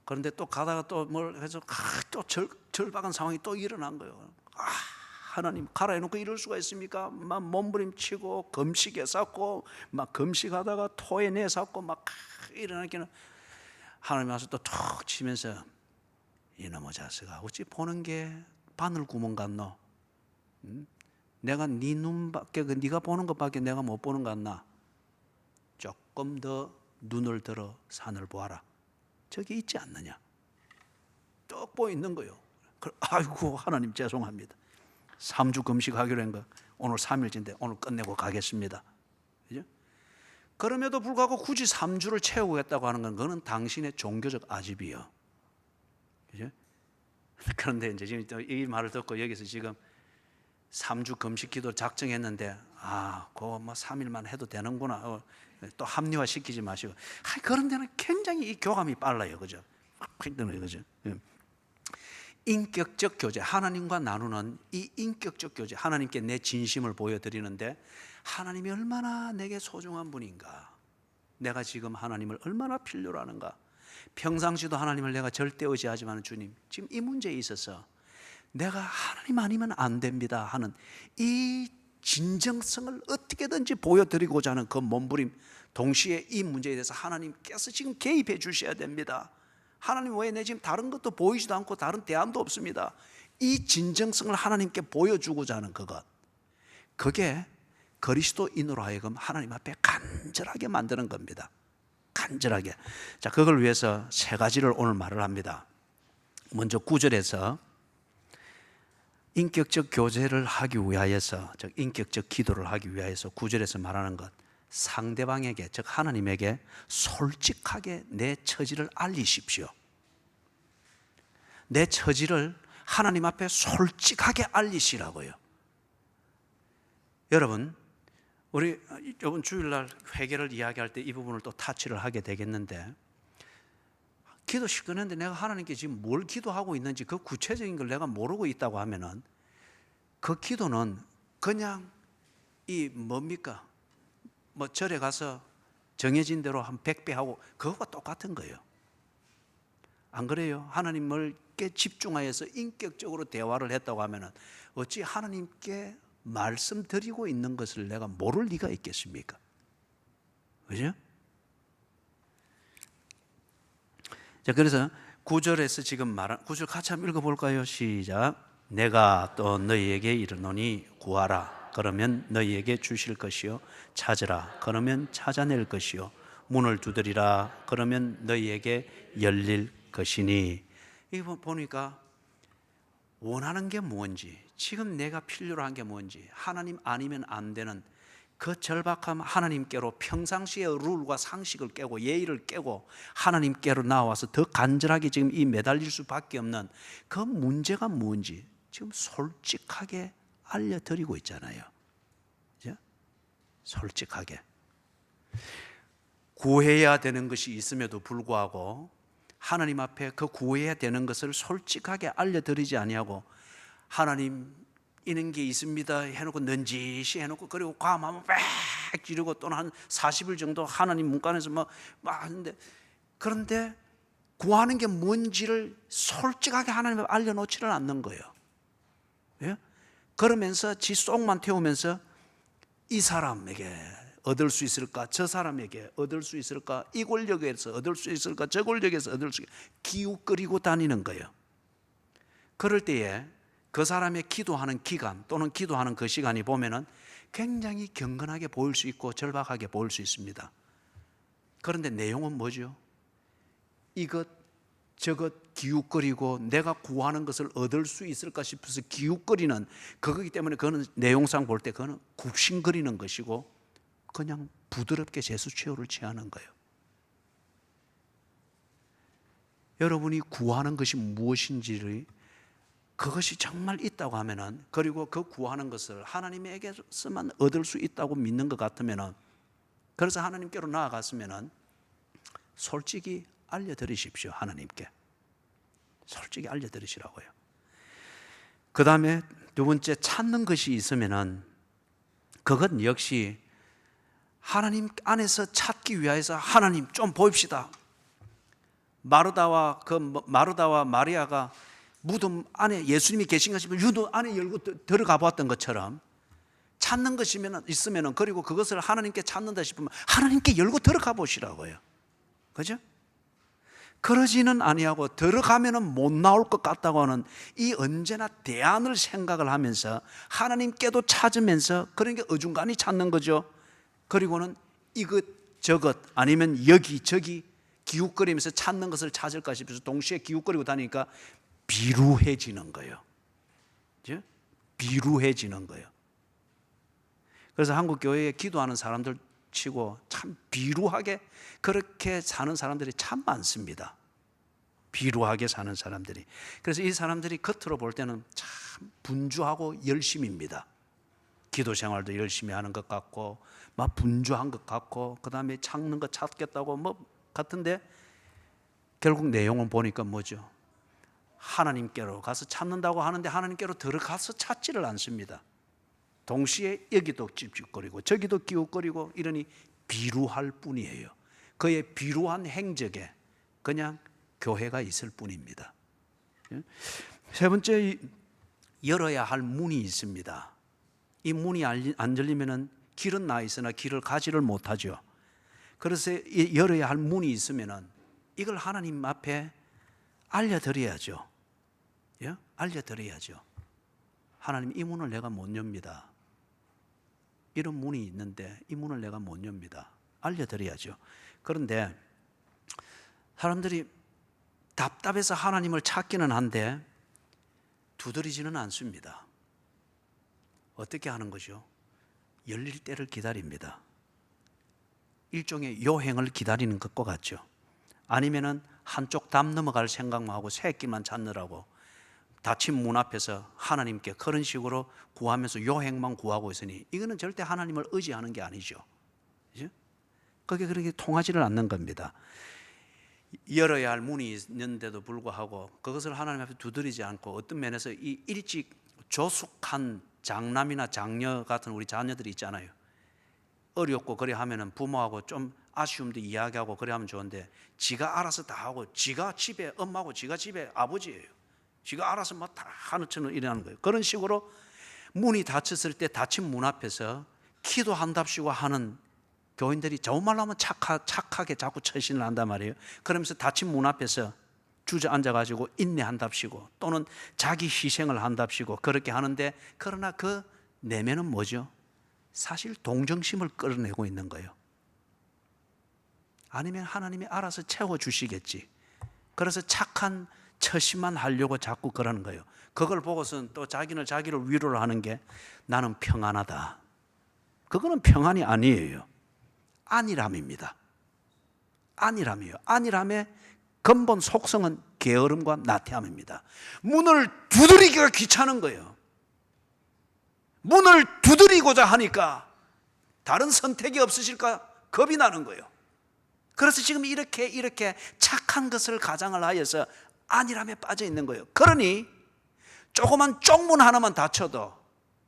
그런데 또 가다가 또 뭘 해서 또 절박한 상황이 또 일어난 거예요. 하나님 가라 해놓고 이럴 수가 있습니까? 막 몸부림치고 금식에 쌌고 막 금식하다가 토해내 쌌고 막 일어나기는 하나님 와서 또 툭 치면서 이놈의 자식아 어찌 보는 게 바늘 구멍 같노? 내가 네 눈밖에 네가 보는 것밖에 내가 못 보는 것 같나? 조금 더 눈을 들어 산을 보아라. 저기 있지 않느냐? 쭉 보이는 거요. 아이고 하나님 죄송합니다. 3주 금식하기로 한 거 오늘 3일째인데 오늘 끝내고 가겠습니다. 그죠? 그럼에도 불구하고 굳이 3주를 채우겠다고 하는 건 그거는 당신의 종교적 아집이요. 그죠? 그런데 이제 지금 이 말을 듣고 여기서 지금 3주 금식 기도 작정했는데 그거 뭐 3일만 해도 되는구나. 또 합리화 시키지 마시고. 그런 데는 굉장히 이 교감이 빨라요. 그죠? 그죠? 인격적 교제, 하나님과 나누는 이 인격적 교제, 하나님께 내 진심을 보여드리는데 하나님이 얼마나 내게 소중한 분인가, 내가 지금 하나님을 얼마나 필요로 하는가, 평상시도 하나님을 내가 절대 의지하지만 주님 지금 이 문제에 있어서 내가 하나님 아니면 안 됩니다 하는 이 진정성을 어떻게든지 보여드리고자 하는 그 몸부림, 동시에 이 문제에 대해서 하나님께서 지금 개입해 주셔야 됩니다. 하나님 왜 내 지금 다른 것도 보이지도 않고 다른 대안도 없습니다. 이 진정성을 하나님께 보여주고자 하는 그것, 그게 그리스도인으로 하여금 하나님 앞에 간절하게 만드는 겁니다. 간절하게. 자, 그걸 위해서 세 가지를 오늘 말을 합니다. 먼저 9절에서 인격적 교제를 하기 위하여서, 즉 인격적 기도를 하기 위하여서 9절에서 말하는 것, 상대방에게, 즉 하나님에게 솔직하게 내 처지를 알리십시오. 내 처지를 하나님 앞에 솔직하게 알리시라고요. 여러분, 우리 이번 주일날 회개를 이야기할 때 이 부분을 또 타치를 하게 되겠는데, 기도 시끄는데 내가 하나님께 지금 뭘 기도하고 있는지 그 구체적인 걸 내가 모르고 있다고 하면은 그 기도는 그냥 뭡니까? 뭐 절에 가서 정해진 대로 한 100배 하고 그거와 똑같은 거예요. 안 그래요? 하나님께 집중하여서 인격적으로 대화를 했다고 하면은 어찌 하나님께 말씀드리고 있는 것을 내가 모를 리가 있겠습니까? 그죠? 자, 그래서 9절에서 지금 말한 9절 같이 한번 읽어볼까요? 시작. 내가 또 너희에게 이르노니 구하라 그러면 너희에게 주실 것이요, 찾으라 그러면 찾아낼 것이요, 문을 두드리라 그러면 너희에게 열릴 것이니. 이거 보니까 원하는 게 뭔지, 지금 내가 필요로 한 게 뭔지, 하나님 아니면 안 되는 그 절박함, 하나님께로 평상시의 룰과 상식을 깨고 예의를 깨고 하나님께로 나와서 더 간절하게 지금 이 매달릴 수밖에 없는 그 문제가 뭔지 지금 솔직하게 알려드리고 있잖아요. 그죠? 솔직하게. 구해야 되는 것이 있음에도 불구하고 하나님 앞에 그 구해야 되는 것을 솔직하게 알려드리지 아니하고, 하나님 이런 게 있습니다 해놓고 넌지시 해놓고, 그리고 과음하면 빽 지르고 또는 한 40일 정도 하나님 문간에서 막 하는데, 그런데 구하는 게 뭔지를 솔직하게 하나님 앞에 알려놓지를 않는 거예요. 예? 그러면서 지 속만 태우면서 이 사람에게 얻을 수 있을까, 저 사람에게 얻을 수 있을까, 이 권력에서 얻을 수 있을까, 저 권력에서 얻을 수 있을까, 기웃거리고 다니는 거예요. 그럴 때에 그 사람의 기도하는 기간 또는 기도하는 그 시간이 보면은 굉장히 경건하게 보일 수 있고 절박하게 보일 수 있습니다. 그런데 내용은 뭐죠? 이것 저것 기웃거리고 내가 구하는 것을 얻을 수 있을까 싶어서 기웃거리는 그거기 때문에 그거는 내용상 볼 때 그거는 굽신거리는 것이고 그냥 부드럽게 제수치료를 취하는 거예요. 여러분이 구하는 것이 무엇인지를, 그것이 정말 있다고 하면은, 그리고 그 구하는 것을 하나님에게서만 얻을 수 있다고 믿는 것 같으면은, 그래서 하나님께로 나아갔으면은 솔직히 알려드리십시오. 하나님께 솔직히 알려드리시라고요. 그 다음에 두 번째, 찾는 것이 있으면은 그것 역시 하나님 안에서 찾기 위해서, 하나님 좀 보입시다. 마르다와 마리아가 무덤 안에 예수님이 계신가 싶으면 유도 안에 열고 들어가 보았던 것처럼, 찾는 것이면 있으면, 그리고 그것을 하나님께 찾는다 싶으면 하나님께 열고 들어가 보시라고요. 그죠? 그러지는 아니하고 들어가면은 못 나올 것 같다고 하는 이 언제나 대안을 생각을 하면서 하나님께도 찾으면서, 그러니까 어중간히 찾는 거죠. 그리고는 이것 저것 아니면 여기저기 기웃거리면서 찾는 것을 찾을까 싶어서 동시에 기웃거리고 다니니까 비루해지는 거예요. 그죠? 비루해지는 거예요. 그래서 한국 교회에 기도하는 사람들 치고 참 비루하게 그렇게 사는 사람들이 참 많습니다. 비루하게 사는 사람들이. 그래서 이 사람들이 겉으로 볼 때는 참 분주하고 열심입니다. 기도 생활도 열심히 하는 것 같고 막 분주한 것 같고, 그 다음에 찾는 것 찾겠다고 뭐 같은데, 결국 내용은 보니까 뭐죠? 하나님께로 가서 찾는다고 하는데 하나님께로 들어가서 찾지를 않습니다. 동시에 여기도 찝찝거리고 저기도 기웃거리고 이러니 비루할 뿐이에요. 그의 비루한 행적에 그냥 교회가 있을 뿐입니다. 세 번째, 열어야 할 문이 있습니다. 이 문이 안 열리면은 길은 나 있으나 길을 가지를 못하죠. 그래서 열어야 할 문이 있으면은 이걸 하나님 앞에 알려드려야죠. 예? 알려드려야죠. 하나님, 이 문을 내가 못 엽니다. 이런 문이 있는데 이 문을 내가 못 엽니다. 알려드려야죠. 그런데 사람들이 답답해서 하나님을 찾기는 한데 두드리지는 않습니다. 어떻게 하는 거죠? 열릴 때를 기다립니다. 일종의 요행을 기다리는 것과 같죠. 아니면은 한쪽 담 넘어갈 생각만 하고 새끼만 찾느라고 닫힌 문 앞에서 하나님께 그런 식으로 구하면서 요행만 구하고 있으니 이거는 절대 하나님을 의지하는 게 아니죠. 그죠? 그게 그렇게 통하지를 않는 겁니다. 열어야 할 문이 있는데도 불구하고 그것을 하나님 앞에 두드리지 않고 어떤 면에서 이 일찍 조숙한 장남이나 장녀 같은 우리 자녀들이 있잖아요. 어렵고 그래 하면은 부모하고 좀 아쉬움도 이야기하고 그래 하면 좋은데 지가 알아서 다 하고 지가 집에 엄마고 지가 집에 아버지예요. 지가 알아서 막 다 하는 처럼 일하는 거예요. 그런 식으로 문이 닫혔을 때 닫힌 문 앞에서 기도한답시고 하는 교인들이 정말로 하면 착하게 자꾸 처신을 한단 말이에요. 그러면서 닫힌 문 앞에서 주저앉아가지고 인내한답시고 또는 자기 희생을 한답시고 그렇게 하는데 그러나 그 내면은 뭐죠? 사실 동정심을 끌어내고 있는 거예요. 아니면 하나님이 알아서 채워주시겠지. 그래서 착한 처신만 하려고 자꾸 그러는 거예요. 그걸 보고서는 또 자기를 위로를 하는 게 나는 평안하다. 그거는 평안이 아니에요. 안일함입니다. 안일함이에요. 안일함의 근본 속성은 게으름과 나태함입니다. 문을 두드리기가 귀찮은 거예요. 문을 두드리고자 하니까 다른 선택이 없으실까 겁이 나는 거예요. 그래서 지금 이렇게 착한 것을 가장을 하여서 안일함에 빠져 있는 거예요. 그러니 조그만 쪽문 하나만 닫혀도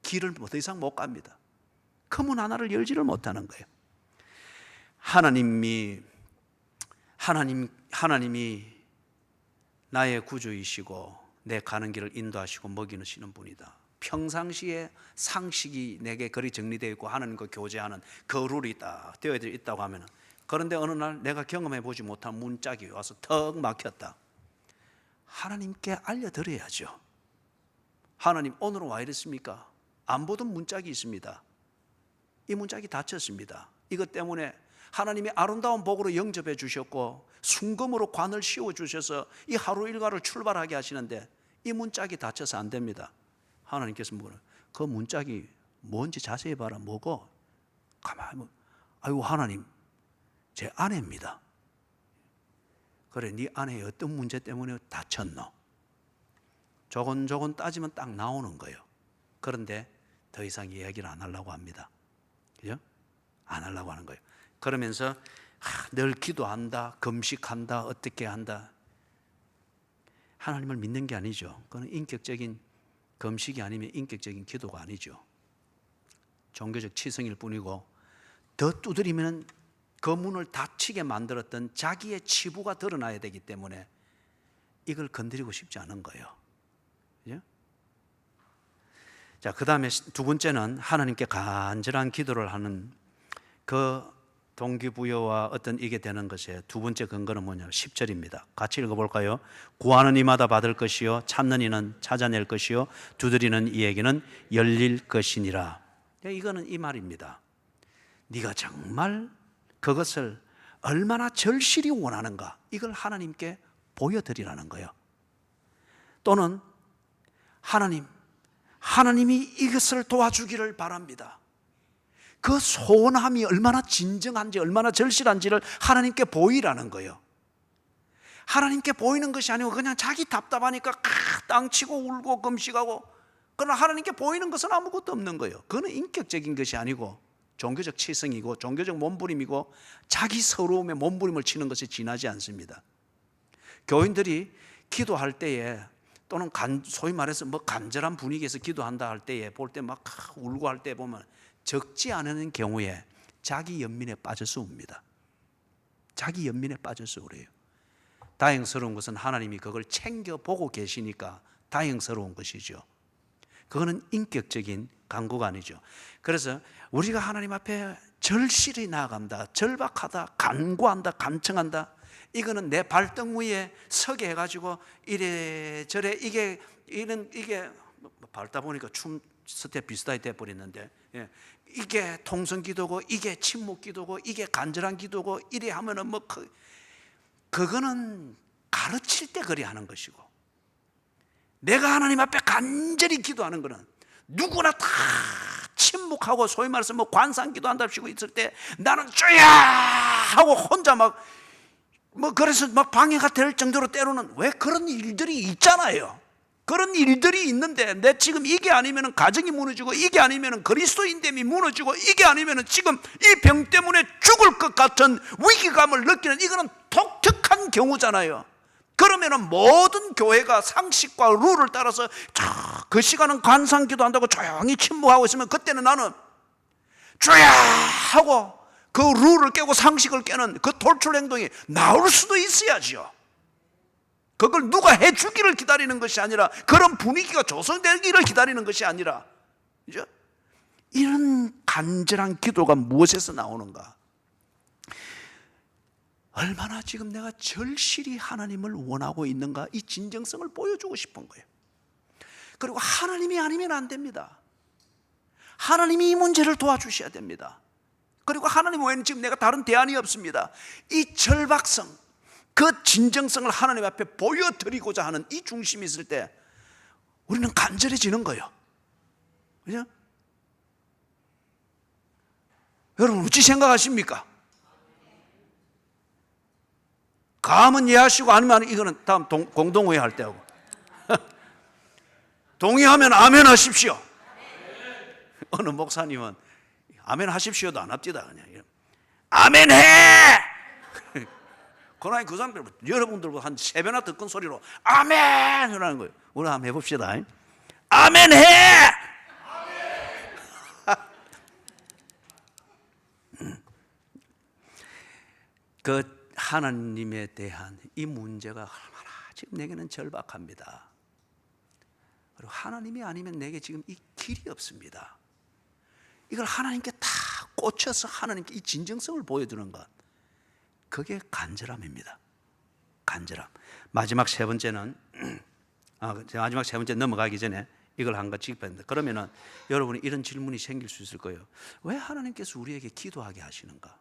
길을 더 이상 못 갑니다. 그 문 하나를 열지를 못하는 거예요. 하나님이 나의 구주이시고 내 가는 길을 인도하시고 먹이시는 분이다. 평상시에 상식이 내게 그리 정리되어 있고 하나님과 교제하는 그 룰이 딱 되어 있다고 하면, 그런데 어느 날 내가 경험해 보지 못한 문짝이 와서 턱 막혔다. 하나님께 알려드려야죠. 하나님, 오늘은 와 이랬습니까? 안 보던 문짝이 있습니다. 이 문짝이 닫혔습니다. 이것 때문에 하나님이 아름다운 복으로 영접해 주셨고 순금으로 관을 씌워 주셔서 이 하루 일과를 출발하게 하시는데 이 문짝이 닫혀서 안 됩니다. 하나님께서 뭐라? 그 문짝이 뭔지 자세히 봐라. 뭐고? 가만히 아이고 하나님, 제 아내입니다. 그래, 네 아내의 어떤 문제 때문에 다쳤노? 조곤조곤 따지면 딱 나오는 거예요. 그런데 더 이상 이야기를 안 하려고 합니다. 그죠? 안 하려고 하는 거예요. 그러면서 늘 기도한다, 금식한다, 어떻게 한다. 하나님을 믿는 게 아니죠. 그건 인격적인 금식이 아니면 인격적인 기도가 아니죠. 종교적 치성일 뿐이고, 더 두드리면 그 문을 닫히게 만들었던 자기의 치부가 드러나야 되기 때문에 이걸 건드리고 싶지 않은 거예요. 그죠? 자, 그 다음에 두 번째는 하나님께 간절한 기도를 하는 그 동기부여와 어떤 이게 되는 것의 두 번째 근거는 뭐냐? 10절입니다. 같이 읽어볼까요? 구하는 이마다 받을 것이요 찾는 이는 찾아낼 것이요 두드리는 이에게는 열릴 것이니라. 이거는 이 말입니다. 네가 정말 그것을 얼마나 절실히 원하는가, 이걸 하나님께 보여드리라는 거예요. 또는 하나님이 이것을 도와주기를 바랍니다. 그 소원함이 얼마나 진정한지, 얼마나 절실한지를 하나님께 보이라는 거예요. 하나님께 보이는 것이 아니고 그냥 자기 답답하니까 땅치고 울고 금식하고, 그러나 하나님께 보이는 것은 아무것도 없는 거예요. 그건 인격적인 것이 아니고 종교적 치성이고 종교적 몸부림이고 자기 서러움에 몸부림을 치는 것이 지나지 않습니다. 교인들이 기도할 때에 또는 소위 말해서 간절한 분위기에서 기도한다 할 때에 볼 때 막 울고 할 때 보면 적지 않은 경우에 자기 연민에 빠져서 웁니다. 자기 연민에 빠져서 그래요. 다행스러운 것은 하나님이 그걸 챙겨보고 계시니까 다행스러운 것이죠. 그거는 인격적인 간구가 아니죠. 그래서 우리가 하나님 앞에 절실히 나아간다, 절박하다, 간구한다, 간청한다, 이거는 내 발등 위에 서게 해가지고 이래저래 이게 밟다 보니까 스텝 비슷하게 돼버렸는데, 예. 이게 통성기도고 이게 침묵기도고 이게 간절한 기도고 이래 하면은 뭐 그거는 가르칠 때 그리 하는 것이고, 내가 하나님 앞에 간절히 기도하는 거는 누구나 다 침묵하고 소위 말해서 뭐 관상기도 한답시고 있을 때 나는 주야 하고 혼자 막 뭐 그래서 막 방해가 될 정도로 때로는, 왜 그런 일들이 있잖아요. 그런 일들이 있는데 내 지금 이게 아니면은 가정이 무너지고 이게 아니면은 그리스도인됨이 무너지고 이게 아니면은 지금 이 병 때문에 죽을 것 같은 위기감을 느끼는, 이거는 독특한 경우잖아요. 그러면은 모든 교회가 상식과 룰을 따라서 그 시간은 관상기도 한다고 조용히 침묵하고 있으면, 그때는 나는 주야 하고 그 룰을 깨고 상식을 깨는 그 돌출 행동이 나올 수도 있어야죠. 그걸 누가 해주기를 기다리는 것이 아니라, 그런 분위기가 조성되기를 기다리는 것이 아니라, 그죠? 이런 간절한 기도가 무엇에서 나오는가? 얼마나 지금 내가 절실히 하나님을 원하고 있는가, 이 진정성을 보여주고 싶은 거예요. 그리고 하나님이 아니면 안 됩니다. 하나님이 이 문제를 도와주셔야 됩니다. 그리고 하나님 외에는 지금 내가 다른 대안이 없습니다. 이 절박성, 그 진정성을 하나님 앞에 보여드리고자 하는 이 중심이 있을 때 우리는 간절해지는 거예요. 그죠? 여러분 어찌 생각하십니까? 감은 이해하시고, 아니면 이거는 다음 공동회 할 때 하고 동의하면 아멘 하십시오. 어느 목사님은 아멘 하십시오도 안 합디다. 그냥 아멘 해! 그러나 그 사람들, 여러분들보다 한 3배나 더 큰 소리로 아멘! 하라는 거예요. 우리 한번 해봅시다. 아멘 해! 그 하나님에 대한 이 문제가 얼마나 지금 내게는 절박합니다. 그리고 하나님이 아니면 내게 지금 이 길이 없습니다. 이걸 하나님께 다 꽂혀서 하나님께 이 진정성을 보여주는 것, 그게 간절함입니다. 간절함. 마지막 세 번째는, 마지막 세 번째 넘어가기 전에 이걸 한 거 짚었는데, 그러면은 여러분이 이런 질문이 생길 수 있을 거예요. 왜 하나님께서 우리에게 기도하게 하시는가?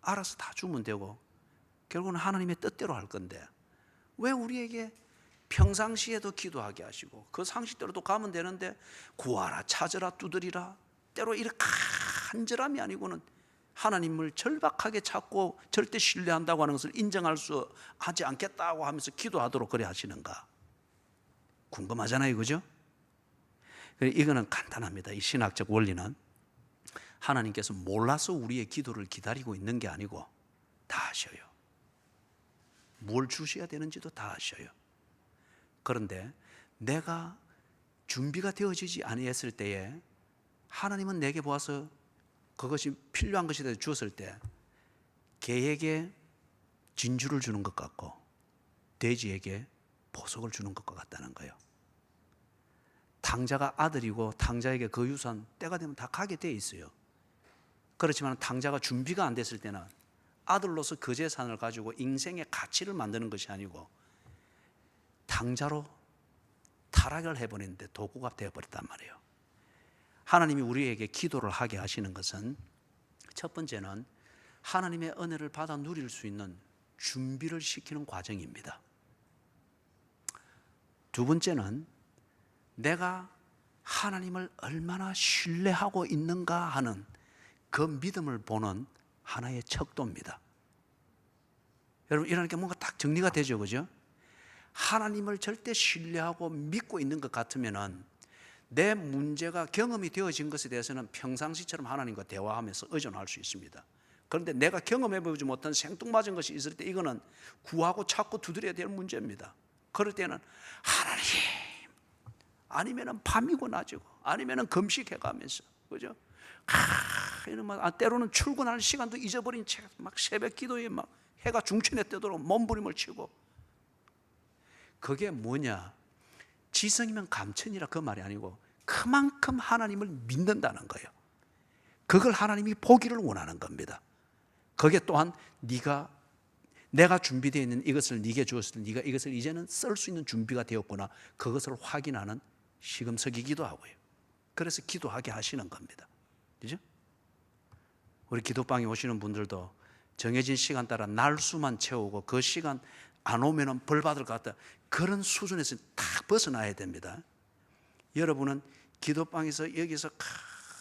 알아서 다 주면 되고 결국은 하나님의 뜻대로 할 건데, 왜 우리에게 평상시에도 기도하게 하시고 그 상식대로도 가면 되는데 구하라, 찾으라, 두드리라, 때로 이렇게 간절함이 아니고는 하나님을 절박하게 찾고 절대 신뢰한다고 하는 것을 인정할 수 하지 않겠다고 하면서 기도하도록 그래 하시는가? 궁금하잖아요, 그죠? 이거는 간단합니다. 이 신학적 원리는 하나님께서 몰라서 우리의 기도를 기다리고 있는 게 아니고 다 아셔요. 뭘 주셔야 되는지도 다 아셔요. 그런데 내가 준비가 되어지지 아니했을 때에 하나님은 내게 보아서 그것이 필요한 것이 되어 주었을 때 개에게 진주를 주는 것 같고 돼지에게 보석을 주는 것과 같다는 거예요. 탕자가 아들이고 탕자에게 그 유산 때가 되면 다 가게 돼 있어요. 그렇지만 탕자가 준비가 안 됐을 때는 아들로서 그 재산을 가지고 인생의 가치를 만드는 것이 아니고 탕자로 타락을 해버리는데 도구가 되어버렸단 말이에요. 하나님이 우리에게 기도를 하게 하시는 것은 첫 번째는 하나님의 은혜를 받아 누릴 수 있는 준비를 시키는 과정입니다. 두 번째는 내가 하나님을 얼마나 신뢰하고 있는가 하는 그 믿음을 보는 하나의 척도입니다. 여러분 이러니까 뭔가 딱 정리가 되죠, 그죠? 하나님을 절대 신뢰하고 믿고 있는 것 같으면은 내 문제가 경험이 되어진 것에 대해서는 평상시처럼 하나님과 대화하면서 의존할 수 있습니다. 그런데 내가 경험해보지 못한 생뚱맞은 것이 있을 때 이거는 구하고 찾고 두드려야 될 문제입니다. 그럴 때는 하나님, 아니면은 밤이고 낮이고 아니면은 금식해가면서, 그죠? 때로는 출근할 시간도 잊어버린 채 막 새벽 기도에 막 해가 중천에 뜨도록 몸부림을 치고, 그게 뭐냐? 지성이면 감천이라 그 말이 아니고 그만큼 하나님을 믿는다는 거예요. 그걸 하나님이 보기를 원하는 겁니다. 그게 또한 내가 준비되어 있는 이것을 네게 주었을 때 네가 이것을 이제는 쓸 수 있는 준비가 되었구나, 그것을 확인하는 시금석이기도 하고요. 그래서 기도하게 하시는 겁니다. 그죠? 우리 기도방에 오시는 분들도 정해진 시간 따라 날수만 채우고 그 시간 안 오면 벌 받을 것 같다, 그런 수준에서 딱 벗어나야 됩니다. 여러분은 기도방에서 여기서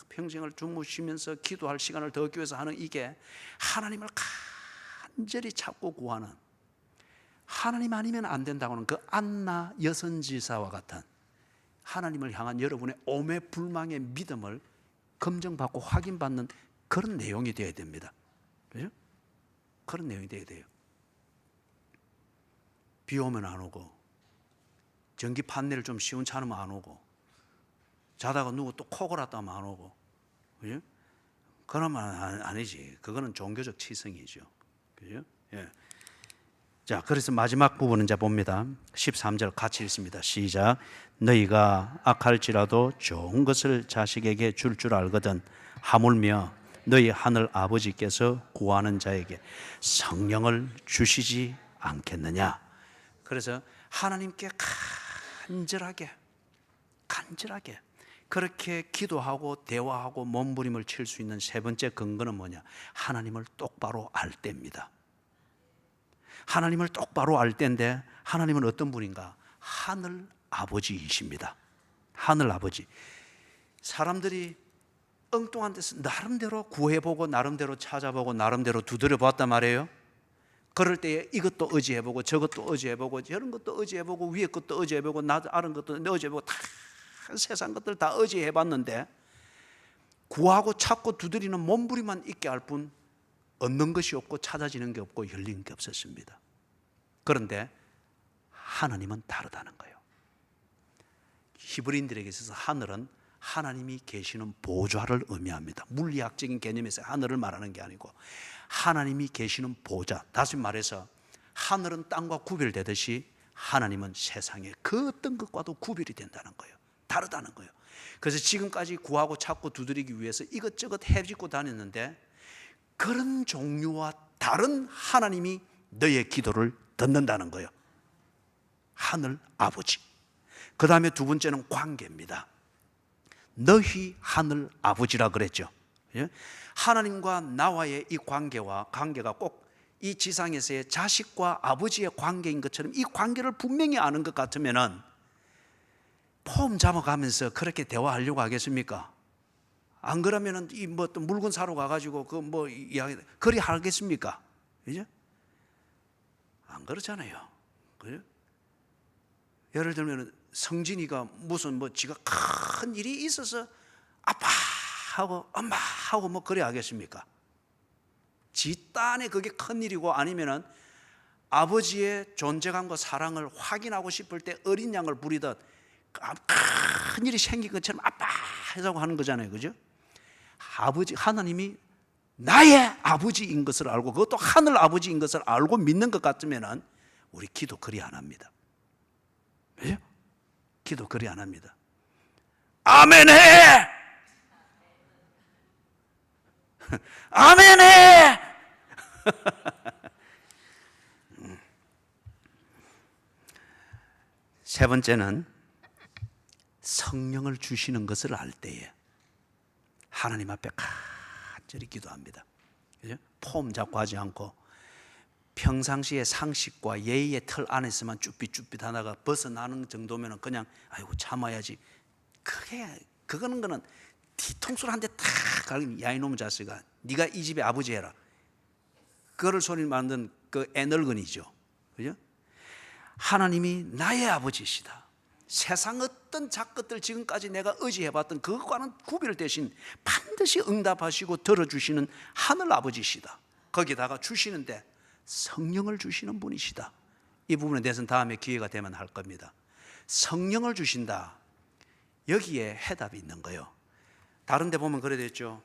평생을 주무시면서 기도할 시간을 더 얻기 위해서 하는 이게 하나님을 간절히 찾고 구하는, 하나님 아니면 안 된다고는 그 안나 여선지사와 같은 하나님을 향한 여러분의 오매불망의 믿음을 검증받고 확인받는 그런 내용이 되어야 됩니다. 그죠? 그런 내용이 되어야 돼요. 비 오면 안 오고, 전기 판넬 좀 시원찮으면 안 오고, 자다가 누구 또 코 골았다면 안 오고, 그죠? 그러면 아니지. 그거는 종교적 치성이죠. 그죠? 예. 자, 그래서 마지막 부분은 이제 봅니다. 13절 같이 읽습니다. 시작. 너희가 악할지라도 좋은 것을 자식에게 줄 알거든 하물며 너희 하늘 아버지께서 구하는 자에게 성령을 주시지 않겠느냐. 그래서 하나님께 간절하게 그렇게 기도하고 대화하고 몸부림을 칠 수 있는 세 번째 근거는 뭐냐? 하나님을 똑바로 알 때입니다. 하나님을 똑바로 알 때인데, 하나님은 어떤 분인가? 하늘 아버지이십니다. 하늘 아버지. 사람들이 엉뚱한 데서 나름대로 구해보고 나름대로 찾아보고 나름대로 두드려보았단 말이에요. 그럴 때에 이것도 의지해보고 저것도 의지해보고 저런 것도 의지해보고 위에 것도 의지해보고 나 아는 것도 의지해보고 다 세상 것들 다 의지해봤는데 구하고 찾고 두드리는 몸부림만 있게 할 뿐 얻는 것이 없고 찾아지는 게 없고 열리는 게 없었습니다. 그런데 하나님은 다르다는 거예요. 히브리인들에게 있어서 하늘은 하나님이 계시는 보좌를 의미합니다. 물리학적인 개념에서 하늘을 말하는 게 아니고 하나님이 계시는 보좌. 다시 말해서 하늘은 땅과 구별되듯이 하나님은 세상의 그 어떤 것과도 구별이 된다는 거예요. 다르다는 거예요. 그래서 지금까지 구하고 찾고 두드리기 위해서 이것저것 헤집고 다녔는데 그런 종류와 다른 하나님이 너의 기도를 듣는다는 거예요. 하늘 아버지. 그 다음에 두 번째는 관계입니다. 너희 하늘 아버지라 그랬죠. 하나님과 나와의 이 관계가 꼭 이 지상에서의 자식과 아버지의 관계인 것처럼 이 관계를 분명히 아는 것 같으면은 폼 잡아가면서 그렇게 대화하려고 하겠습니까? 안 그러면은 이 뭐 또 물건 사러 가가지고 그 뭐 이야기 그리 하겠습니까? 그죠? 안 그렇잖아요. 그죠? 예를 들면 성진이가 무슨 뭐 지가 큰 일이 있어서 아빠하고 엄마하고 뭐 그래 하겠습니까? 지 딴에 그게 큰 일이고 아니면은 아버지의 존재감과 사랑을 확인하고 싶을 때 어린 양을 부리듯 큰 일이 생긴 것처럼 아빠 하자고 하는 거잖아요. 그죠? 아버지, 하나님이 나의 아버지인 것을 알고 그것도 하늘 아버지인 것을 알고 믿는 것 같으면은 우리 기도 그리 안 합니다. 그죠? 기도 그리 안 합니다. 아멘해! 아멘해! 세 번째는 성령을 주시는 것을 알 때에 하나님 앞에 간절히 기도합니다. 그죠? 폼 잡고 하지 않고 평상시의 상식과 예의의 틀 안에서만 쭈삣쭈삣 하다가 벗어나는 정도면 그냥 아이고 참아야지. 그거는 뒤통수를 한 대 탁 갈기면 야 이놈 자식아 네가 이 집의 아버지 해라. 그거를 소리 만든 그 애늙은이죠. 그죠? 하나님이 나의 아버지시다. 세상 어떤 작것들 지금까지 내가 의지해봤던 그것과는 구별되신 반드시 응답하시고 들어주시는 하늘 아버지시다. 거기다가 주시는데 성령을 주시는 분이시다. 이 부분에 대해서는 다음에 기회가 되면 할 겁니다. 성령을 주신다. 여기에 해답이 있는 거예요. 다른 데 보면 그래 됐죠.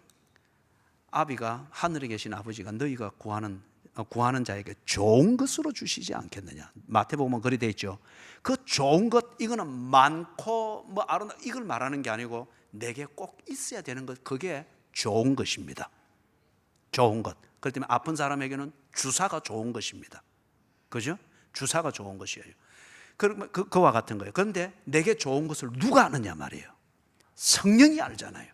아비가 하늘에 계신 아버지가 너희가 구하는 자에게 좋은 것으로 주시지 않겠느냐. 마태복음은 그래 돼 있죠. 그 좋은 것 이거는 많고 뭐 아름다 이걸 말하는 게 아니고 내게 꼭 있어야 되는 것 그게 좋은 것입니다. 좋은 것. 그렇기 때문에 아픈 사람에게는 주사가 좋은 것입니다. 그죠? 주사가 좋은 것이에요. 그와 같은 거예요. 그런데 내게 좋은 것을 누가 아느냐 말이에요. 성령이 알잖아요.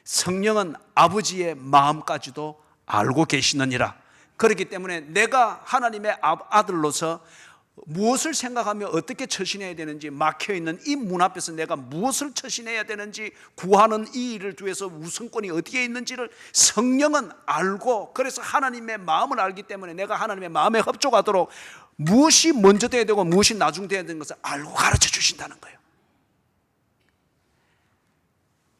성령은 아버지의 마음까지도 알고 계시느니라. 그렇기 때문에 내가 하나님의 아들로서 무엇을 생각하며 어떻게 처신해야 되는지, 막혀있는 이 문 앞에서 내가 무엇을 처신해야 되는지, 구하는 이 일을 위해서 우선권이 어디에 있는지를 성령은 알고, 그래서 하나님의 마음을 알기 때문에 내가 하나님의 마음에 합족하도록 무엇이 먼저 돼야 되고 무엇이 나중 돼야 되는 것을 알고 가르쳐 주신다는 거예요.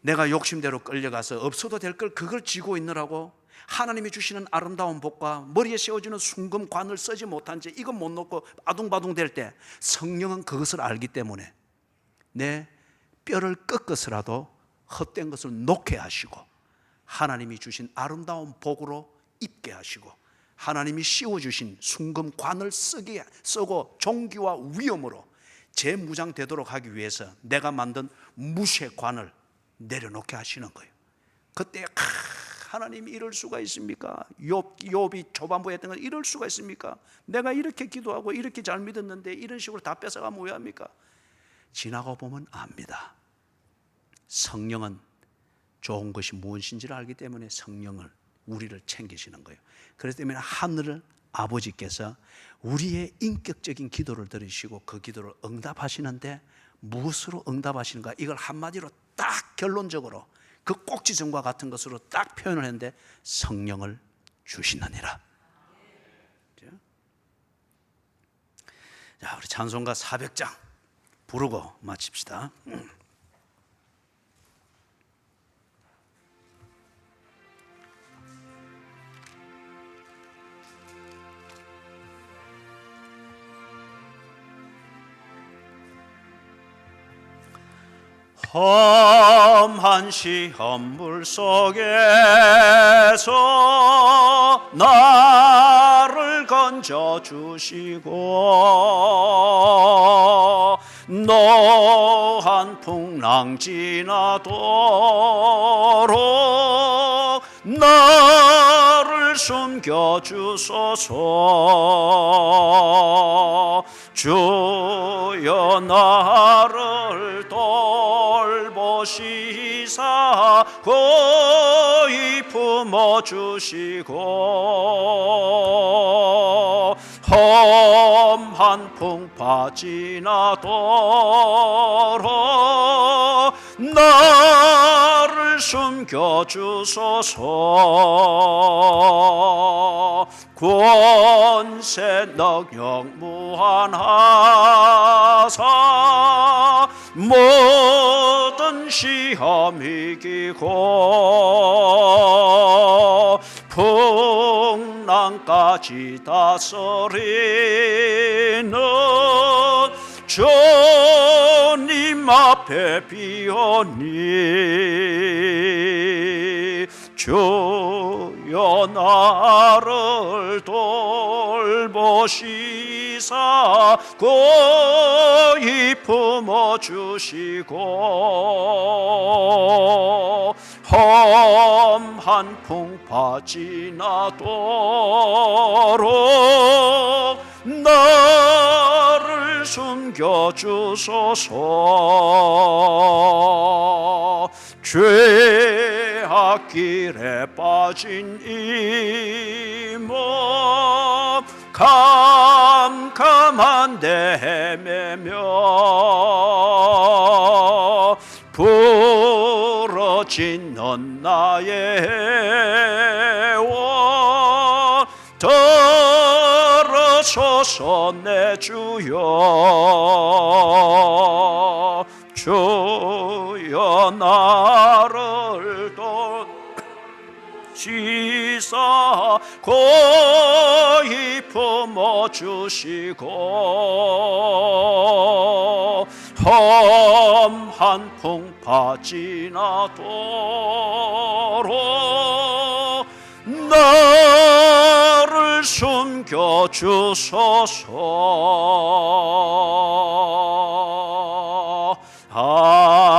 내가 욕심대로 끌려가서 없어도 될 걸 그걸 쥐고 있느라고 하나님이 주시는 아름다운 복과 머리에 씌워주는 순금관을 쓰지 못한 채 이건 못 놓고 아둥바둥 될 때, 성령은 그것을 알기 때문에 내 뼈를 꺾어서라도 헛된 것을 놓게 하시고, 하나님이 주신 아름다운 복으로 입게 하시고, 하나님이 씌워주신 순금관을 쓰고 종기와 위엄으로 재무장되도록 하기 위해서 내가 만든 무쇠 관을 내려놓게 하시는 거예요. 그때 하나님이 이럴 수가 있습니까? 욥이 초반부에 했던 건 이럴 수가 있습니까? 내가 이렇게 기도하고 이렇게 잘 믿었는데 이런 식으로 다 뺏어가면 왜 합니까? 지나고 보면 압니다. 성령은 좋은 것이 무엇인지를 알기 때문에 성령을, 우리를 챙기시는 거예요. 그렇기 때문에 하늘 아버지께서 우리의 인격적인 기도를 들으시고 그 기도를 응답하시는데, 무엇으로 응답하시는가? 이걸 한마디로 딱 결론적으로 그 꼭지점과 같은 것으로 딱 표현을 했는데, 성령을 주시느니라. 자, 우리 찬송가 400장 부르고 마칩시다. 험한 시험물 속에서 나를 건져주시고, 노한 풍랑 지나도록 나를 숨겨주소서. 주여 나를 돌보시사 고이 품어주시고, 험한 풍파 지나도록 나를 숨겨주소서. 권세 능력 무한하사 모든 시험 이기고, 풍랑까지 다스리는 주님 앞에 비오니, 주여 나를 돌보시사 고이 품어주시고, 험한 풍파 지나도록 나를 숨겨주소서. 죄악길에 빠진 이 몸 캄캄한데 헤매며 부러지는 나의 원 들어서서 내 주여. 주여 나를 돌보시사 고이 품어주시고, 험한 풍파 지나도록 나를 숨겨주소서. 아멘.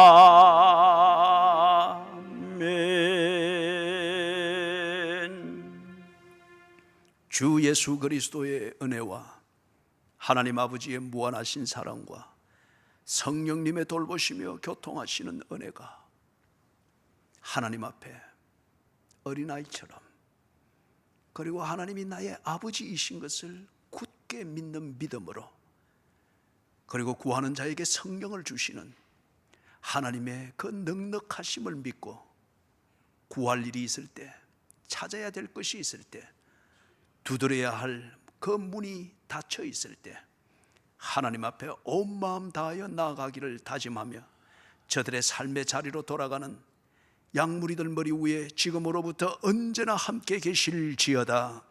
주 예수 그리스도의 은혜와 하나님 아버지의 무한하신 사랑과 성령님의 돌보시며 교통하시는 은혜가 하나님 앞에 어린아이처럼, 그리고 하나님이 나의 아버지이신 것을 굳게 믿는 믿음으로, 그리고 구하는 자에게 성령을 주시는 하나님의 그 넉넉하심을 믿고 구할 일이 있을 때, 찾아야 될 것이 있을 때, 두드려야 할 그 문이 닫혀 있을 때 하나님 앞에 온 마음 다하여 나아가기를 다짐하며 저들의 삶의 자리로 돌아가는 양무리들 머리 위에 지금으로부터 언제나 함께 계실지어다.